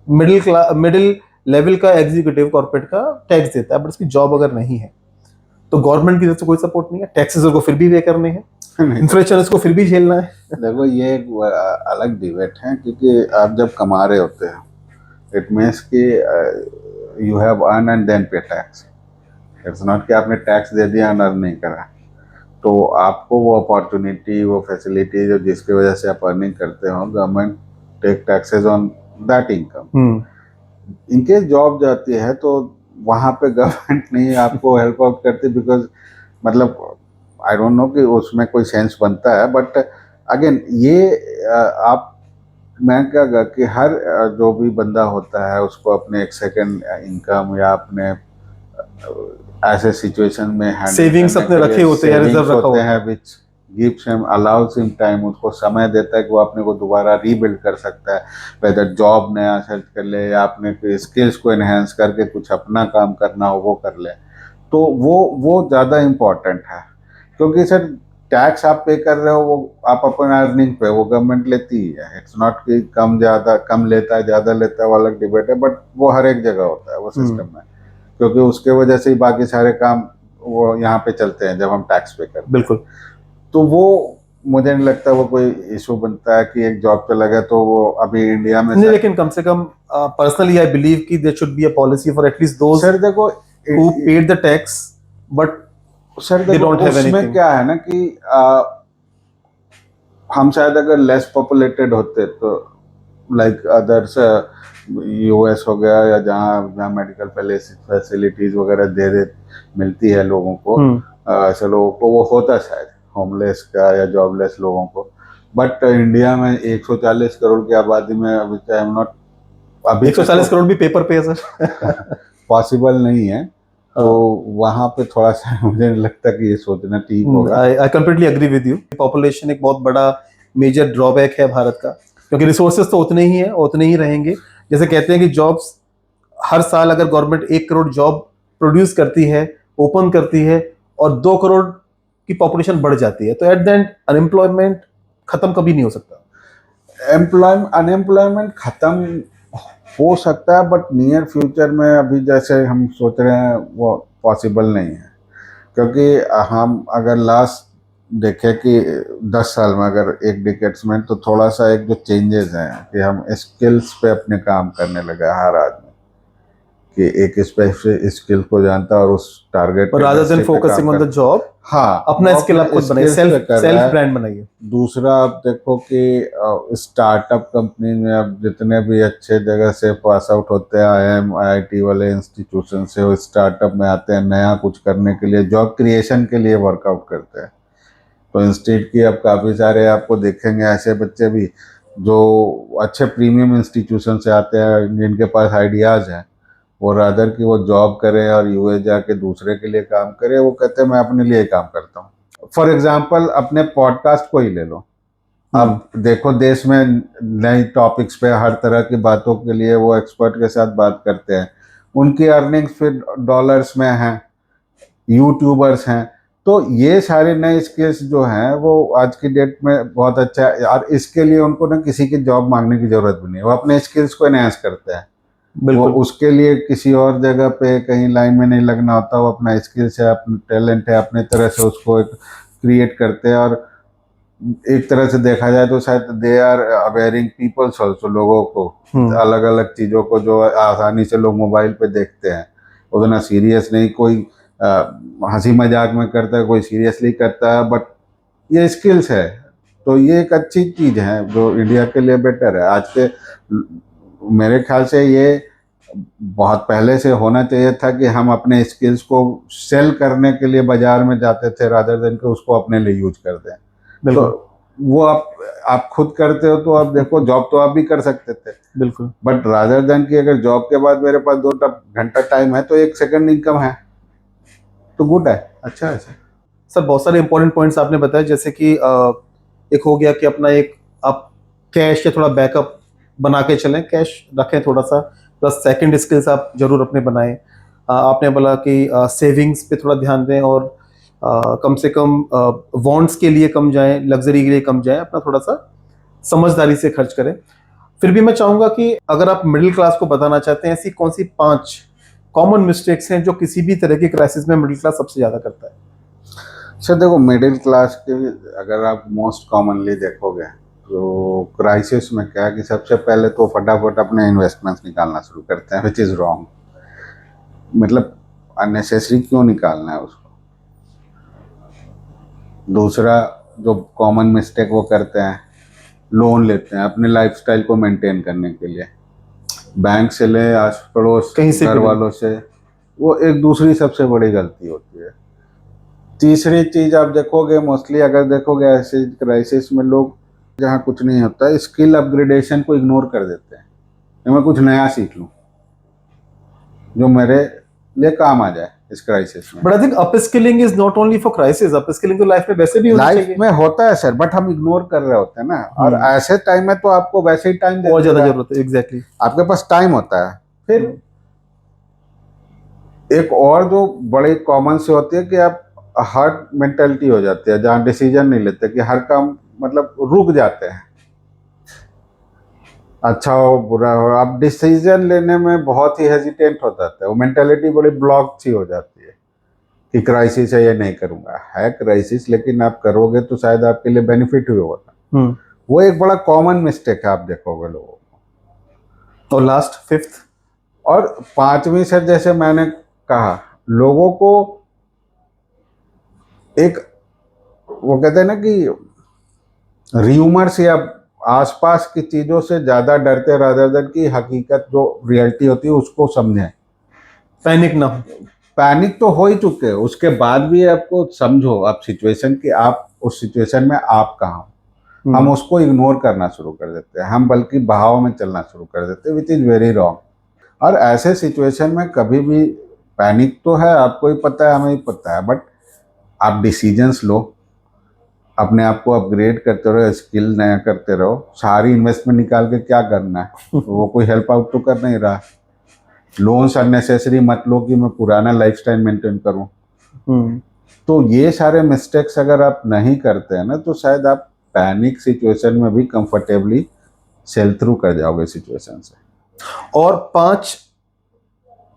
मिडिल लेवल का एग्जीक्यूटिव कॉर्पोरेट का टैक्स देता है। बट उसकी जॉब अगर नहीं है तो गवर्नमेंट की तरफ से कोई सपोर्ट नहीं है, टैक्सेस को फिर भी पे करने हैं, इन्फ्लेशन इसको फिर भी झेलना है। देखो ये एक अलग डिबेट है, क्योंकि आप जब कमा रहे होते हैं, इट मीन्स कि you have earn and then pay tax. It's not कि आपने टैक्स दे दिया एंड अर्न नहीं करा। तो आपको वो अपॉर्चुनिटी, वो फैसिलिटी जो जिसकी वजह से आप अर्निंग करते हो, government take taxes on that income. In case job जाती है तो वहाँ पे गवर्नमेंट नहीं आपको हेल्प आउट करती, बिकॉज मतलब आई डोंट नो कि उसमें कोई सेंस बनता है। बट अगेन ये आप, मैं क्या कहा कि हर जो भी बंदा होता है उसको अपने एक सेकंड इनकम या अपने ऐसे सिचुएशन में हैंडल सेविंग्स अपने रखे होते हैं, रिजर्व रखा होता है, which gives him allow us him time, उसको समय देता है कि वो अपने को दोबारा रीबिल्ड कर सकता है, वेदर जॉब नया सर्च कर ले या अपने स्किल्स को एनहेंस करके कुछ अपना काम करना हो वो कर ले। तो वो ज़्यादा इम्पोर्टेंट है, क्योंकि सर टैक्स आप पे कर रहे हो वो आप अपना अर्निंग पे, वो गवर्नमेंट लेती ही है। इट्स नॉट कि कम ज़्यादा, कम लेता है ज़्यादा लेता है वो अलग डिबेट है, बट वो हर एक जगह होता है वो सिस्टम में, क्योंकि उसके वजह से ही बाकी सारे काम वो यहाँ पे चलते हैं जब हम टैक्स पे करते हैं। बिल्कुल। तो वो मुझे नहीं लगता वो कोई इशू बनता है कि एक जॉब चला गया तो वो अभी इंडिया में नहीं, लेकिन कम से कम पर्सनली आई बिलीव कि there should be a policy for atleast those sir देखो who paid the tax, but sir they देखो don't have उसमें anything. क्या है ना कि हम शायद अगर लेस पॉपुलेटेड होते तो लाइक अदर्स, US हो गया या जहाँ जहाँ मेडिकल फैसिलिटीज वगैरह दे मिलती है लोगों को, ऐसे लोगों को वो होता शायद, होमलेस का या जॉबलेस लोगों को। बट इंडिया में 140 करोड़ की आबादी में अभी आई एम नॉट, अभी 140 करोड़ भी पेपर पे है सर। पॉसिबल नहीं है। तो वहाँ पे थोड़ा सा मुझे नहीं लगता कि ये सोचना ठीक होगा। I completely agree with you. Population एक बहुत बड़ा मेजर ड्रॉबैक है भारत का, क्योंकि रिसोर्सेज तो उतने ही हैं, उतने ही रहेंगे। जैसे कहते हैं कि जॉब्स हर साल अगर गवर्नमेंट 1 करोड़ जॉब प्रोड्यूस करती है, ओपन करती है, और 2 करोड़ की पॉपुलेशन बढ़ जाती है, तो एट द एंड अनएम्प्लॉयमेंट खत्म कभी नहीं हो सकता। अनएम्प्लॉयमेंट खत्म हो सकता है, बट नियर फ्यूचर में अभी जैसे हम सोच रहे हैं वो पॉसिबल नहीं है। क्योंकि हम अगर लास्ट देखें कि 10 साल में, अगर एक डिकेड्स में, तो थोड़ा सा एक जो चेंजेस हैं कि हम स्किल्स पे अपने काम करने लगे हर आदमी, कि एक स्पेसिफिक स्किल को जानता है और उस टारगेट पर rather than focusing on the job, हाँ अपना स्किल आप खुद बनाइए, सेल्फ ब्रांड बनाइए। दूसरा आप देखो कि स्टार्टअप कंपनी में अब जितने भी अच्छे जगह से पास आउट होते हैं, IIT वाले इंस्टीट्यूशन से, वो स्टार्टअप में आते हैं नया कुछ करने के लिए, जॉब क्रिएशन के लिए वर्कआउट करते हैं। तो इंस्टीट्यूट की अब काफ़ी सारे आपको देखेंगे ऐसे बच्चे भी जो अच्छे प्रीमियम इंस्टीट्यूशन से आते हैं, जिनके पास आइडियाज़ हैं, वो रादर कि वो जॉब करें और US जाके दूसरे के लिए काम करें, वो कहते हैं मैं अपने लिए काम करता हूँ। फॉर एग्जांपल अपने पॉडकास्ट को ही ले लो। अब देखो देश में नई टॉपिक्स पे हर तरह की बातों के लिए वो एक्सपर्ट के साथ बात करते हैं, उनकी अर्निंग्स फिर डॉलर्स में हैं, यूट्यूबर्स हैं, तो ये सारे नए स्किल्स जो हैं वो आज की डेट में बहुत अच्छा है, और इसके लिए उनको ना किसी की जॉब मांगने की जरूरत भी नहीं है, वो अपने स्किल्स को एनहांस करते हैं। वो बिल्कुल। उसके लिए किसी और जगह पे कहीं लाइन में नहीं लगना होता, वो अपना स्किल्स है, अपना टैलेंट है, अपने तरह से उसको एक क्रिएट करते हैं। और एक तरह से देखा जाए तो शायद they are awaring peoples also, लोगों को अलग अलग चीज़ों को जो आसानी से लोग मोबाइल पे देखते हैं, उतना सीरियस नहीं, कोई हंसी मजाक में करता है, कोई सीरियसली करता है, बट ये स्किल्स है। तो ये एक अच्छी चीज़ है जो इंडिया के लिए बेटर है। आज के मेरे ख्याल से ये बहुत पहले से होना चाहिए था कि हम अपने स्किल्स को सेल करने के लिए बाजार में जाते थे, रादर देन के उसको अपने लिए यूज करते हैं। तो बिल्कुल वो आप खुद करते हो, तो आप देखो जॉब तो आप भी कर सकते थे, बिल्कुल। बट रादर देन कि अगर जॉब के बाद मेरे पास 2 घंटा टाइम है तो एक सेकंड इनकम है, तो गुड है, अच्छा है सर। सर बहुत सारे इंपॉर्टेंट पॉइंट्स आपने बताया, जैसे कि एक हो गया कि अपना एक आप कैश या थोड़ा बैकअप बना के चलें, कैश रखें थोड़ा सा, प्लस सेकंड स्किल्स आप जरूर अपने बनाएं। आपने बोला कि सेविंग्स पे थोड़ा ध्यान दें, और कम से कम वांट्स के लिए कम जाएं, लग्जरी के लिए कम जाएं, अपना थोड़ा सा समझदारी से खर्च करें। फिर भी मैं चाहूंगा कि अगर आप मिडिल क्लास को बताना चाहते हैं, ऐसी कौन सी 5 कॉमन मिस्टेक्स हैं जो किसी भी तरह की क्राइसिस में मिडिल क्लास सबसे ज्यादा करता है? सर देखो, मिडिल क्लास के अगर आप मोस्ट कॉमनली देखोगे तो क्राइसिस में क्या है कि सबसे पहले तो फटाफट अपने इन्वेस्टमेंट्स निकालना शुरू करते हैं, विच इज़ रॉन्ग। मतलब अननेसेसरी क्यों निकालना है उसको। दूसरा जो कॉमन मिस्टेक वो करते हैं, लोन लेते हैं अपने लाइफस्टाइल को मेंटेन करने के लिए, बैंक से ले, आस पड़ोस, कहीं से घर भी नहीं। वालों से। वो एक दूसरी सबसे बड़ी गलती होती है। तीसरी चीज आप देखोगे, मोस्टली अगर देखोगे ऐसे क्राइसिस में लोग, जहाँ कुछ नहीं होता है, स्किल अपग्रेडेशन को इग्नोर कर देते हैं कि मैं कुछ नया सीख लूँ जो मेरे लिए काम आ जाए इस क्राइसिस में। But I think upskilling is not only for crisis, upskilling तो लाइफ में वैसे भी होनी लाइफ चाहिए। में होता है सर, बट हम इग्नोर कर रहे होते हैं ना। और ऐसे टाइम में तो आपको वैसे ही टाइम और ज्यादा देगा, जरूरत है, एग्जैक्टली। आपके पास टाइम होता है। फिर एक और जो बड़ी कॉमन से होती है कि आप हर्ट मेंटेलिटी हो जाती है, जहाँ डिसीजन नहीं लेते, कि हर काम मतलब रुक जाते हैं, अच्छा हो बुरा हो, आप डिसीजन लेने में बहुत ही हेजिटेंट हो जाते हैं। वो मेंटेलिटी बड़ी ब्लॉक सी हो जाती है कि क्राइसिस है, ये नहीं करूंगा। है क्राइसिस, लेकिन आप करोगे तो शायद आपके लिए बेनिफिट भी होगा। वो एक बड़ा कॉमन मिस्टेक है, आप देखोगे लोगों को। और लास्ट फिफ्थ? और पांचवी सर, जैसे मैंने कहा, लोगों को एक, वो कहते हैं ना कि र्यूमर्स या आसपास की चीजों से ज्यादा डरते, रादर देन की हकीकत जो रियलिटी होती है उसको समझें। पैनिक ना हो। पैनिक तो हो ही चुके हैं, उसके बाद भी आपको समझो आप सिचुएशन की, आप उस सिचुएशन में आप कहाँ हो। हम उसको इग्नोर करना शुरू कर देते हैं, हम बल्कि बहाव में चलना शुरू कर देते हैं, विच इज़ वेरी रॉन्ग। और ऐसे सिचुएशन में कभी भी पैनिक तो है, आपको ही पता है, हमें ही पता है, बट आप डिसीजंस लो, अपने आप को अपग्रेड करते रहो, स्किल नया करते रहो। सारी इन्वेस्टमेंट निकाल के क्या करना है, वो कोई हेल्प आउट तो कर नहीं रहा। लोन्स अननेसेसरी मत लो कि मैं पुराना लाइफस्टाइल मेंटेन करूं। तो ये सारे मिस्टेक्स अगर आप नहीं करते हैं ना, तो शायद आप पैनिक सिचुएशन में भी कंफर्टेबली सेल थ्रू कर जाओगे सिचुएशन से। और 5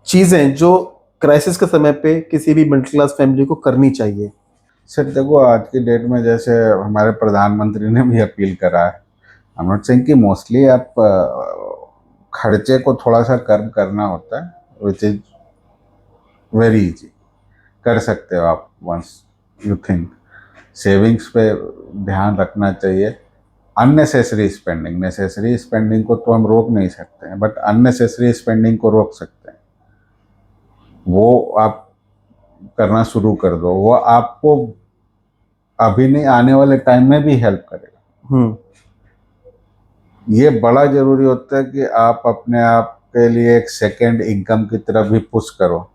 चीजें जो क्राइसिस के समय पे किसी भी मिडिल क्लास फैमिली को करनी चाहिए। सर देखो, आज की डेट में जैसे हमारे प्रधानमंत्री ने भी अपील करा है, आई एम नॉट सेइंग कि मोस्टली आप खर्चे को थोड़ा सा कम करना होता है, विच इज वेरी इजी, कर सकते हो आप वंस यू थिंक। सेविंग्स पे ध्यान रखना चाहिए। अननेसेसरी स्पेंडिंग, नेसेसरी स्पेंडिंग को तो हम रोक नहीं सकते हैं, बट अननेसेसरी स्पेंडिंग को रोक सकते हैं। वो आप करना शुरू कर दो, वो आपको अभी नहीं, आने वाले टाइम में भी हेल्प करेगा। ये बड़ा जरूरी होता है कि आप अपने आप के लिए एक सेकेंड इनकम की तरफ भी पुश करो,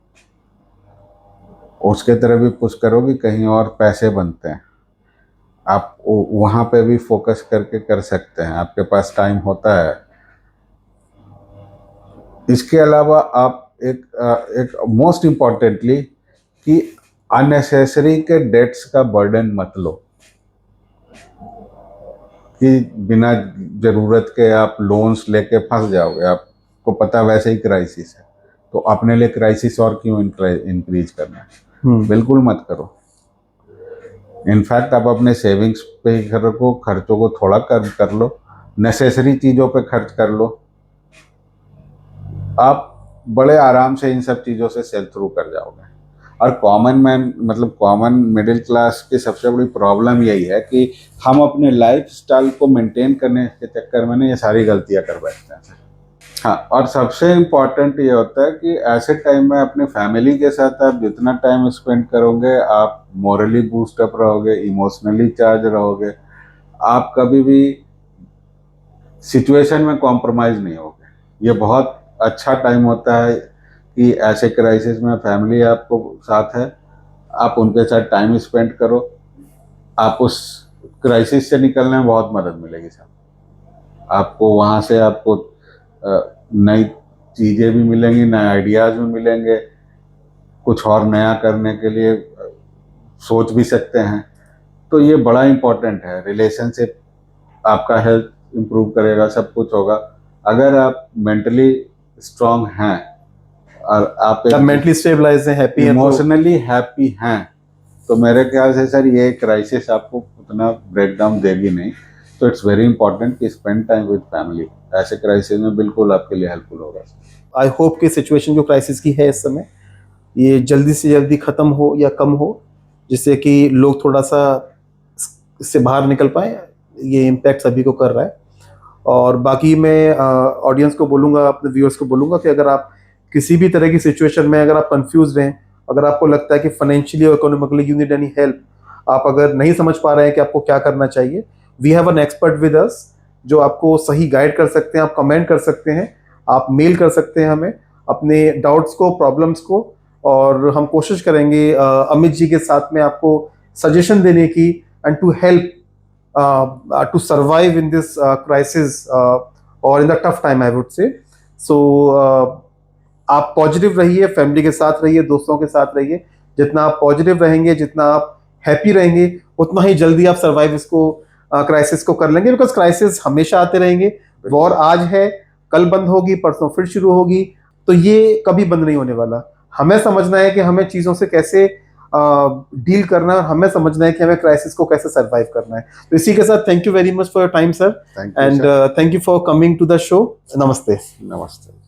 उसके तरफ भी पुश करो कि कहीं और पैसे बनते हैं। आप वहाँ पे भी फोकस करके कर सकते हैं, आपके पास टाइम होता है। इसके अलावा आप एक मोस्ट इम्पॉर्टेंटली कि अननेसेसरी के डेट्स का बर्डन मत लो कि बिना जरूरत के आप लोन्स लेके फंस जाओगे। आपको पता वैसे ही क्राइसिस है, तो अपने लिए क्राइसिस और क्यों इंक्रीज करना है। बिल्कुल मत करो। इनफैक्ट आप अपने सेविंग्स पे ही रखो, खर्चों को थोड़ा कम कर लो, नेसेसरी चीज़ों पे खर्च कर लो। आप बड़े आराम से इन सब चीज़ों से सेल थ्रू कर जाओगे। और कॉमन मैन मतलब कॉमन मिडिल क्लास की सबसे बड़ी प्रॉब्लम यही है कि हम अपने लाइफ स्टाइल को मेंटेन करने के चक्कर में ना ये सारी गलतियां कर बैठते हैं। हाँ, और सबसे इम्पोर्टेंट ये होता है कि ऐसे टाइम में अपनी फैमिली के साथ आप जितना टाइम स्पेंड करोगे, आप मोरली बूस्टअप रहोगे, इमोशनली चार्ज रहोगे, आप कभी भी सिचुएशन में कॉम्प्रोमाइज़ नहीं होगे। ये बहुत अच्छा टाइम होता है कि ऐसे क्राइसिस में फैमिली आपको साथ है, आप उनके साथ टाइम स्पेंड करो, आप उस क्राइसिस से निकलने में बहुत मदद मिलेगी साहब। आपको वहाँ से आपको नई चीज़ें भी मिलेंगी, नए आइडियाज़ भी मिलेंगे, कुछ और नया करने के लिए सोच भी सकते हैं। तो ये बड़ा इम्पोर्टेंट है। रिलेशनशिप आपका हेल्थ इम्प्रूव करेगा, सब कुछ होगा। अगर आप मेंटली स्ट्रांग हैं और आप मेंटली स्टेबलाइज हैं, हैप्पी हैं, इमोशनली हैप्पी हैं, तो मेरे ख्याल से सर ये क्राइसिस आपको उतना ब्रेकडाउन देगी नहीं। तो इट्स वेरी इंपॉर्टेंट कि स्पेंड टाइम विद फैमिली ऐसे क्राइसिस में बिल्कुल आपके लिए हेल्पफुल होगा। आई होप कि सिचुएशन जो क्राइसिस की है इस समय ये जल्दी से जल्दी खत्म हो या कम हो, जिससे कि लोग थोड़ा सा इससे बाहर निकल पाए। ये इम्पैक्ट सभी को कर रहा है। और बाकी मैं ऑडियंस को बोलूँगा, अपने व्यूअर्स को बोलूँगा कि अगर आप किसी भी तरह की सिचुएशन में अगर आप कंफ्यूज हैं, अगर आपको लगता है कि फाइनेंशियली और economically you need any help, आप अगर नहीं समझ पा रहे हैं कि आपको क्या करना चाहिए, we have an expert with us जो आपको सही गाइड कर सकते हैं। आप कमेंट कर सकते हैं, आप मेल कर सकते हैं हमें अपने डाउट्स को, प्रॉब्लम्स को, और हम कोशिश करेंगे अमित जी के साथ में आपको सजेशन देने की and to help to survive in this crisis or in the tough time, I would say. So आप पॉजिटिव रहिए, फैमिली के साथ रहिए, दोस्तों के साथ रहिए। जितना आप पॉजिटिव रहेंगे, जितना आप हैप्पी रहेंगे, उतना ही जल्दी आप सर्वाइव इसको क्राइसिस को कर लेंगे। बिकॉज क्राइसिस हमेशा आते रहेंगे। वॉर आज है, कल बंद होगी, परसों फिर शुरू होगी, तो ये कभी बंद नहीं होने वाला। हमें समझना है कि हमें चीज़ों से कैसे डील करना है, हमें समझना है कि हमें क्राइसिस को कैसे सरवाइव करना है। तो इसी के साथ thank you very much for your time sir, and thank you for coming to the show. नमस्ते। नमस्ते।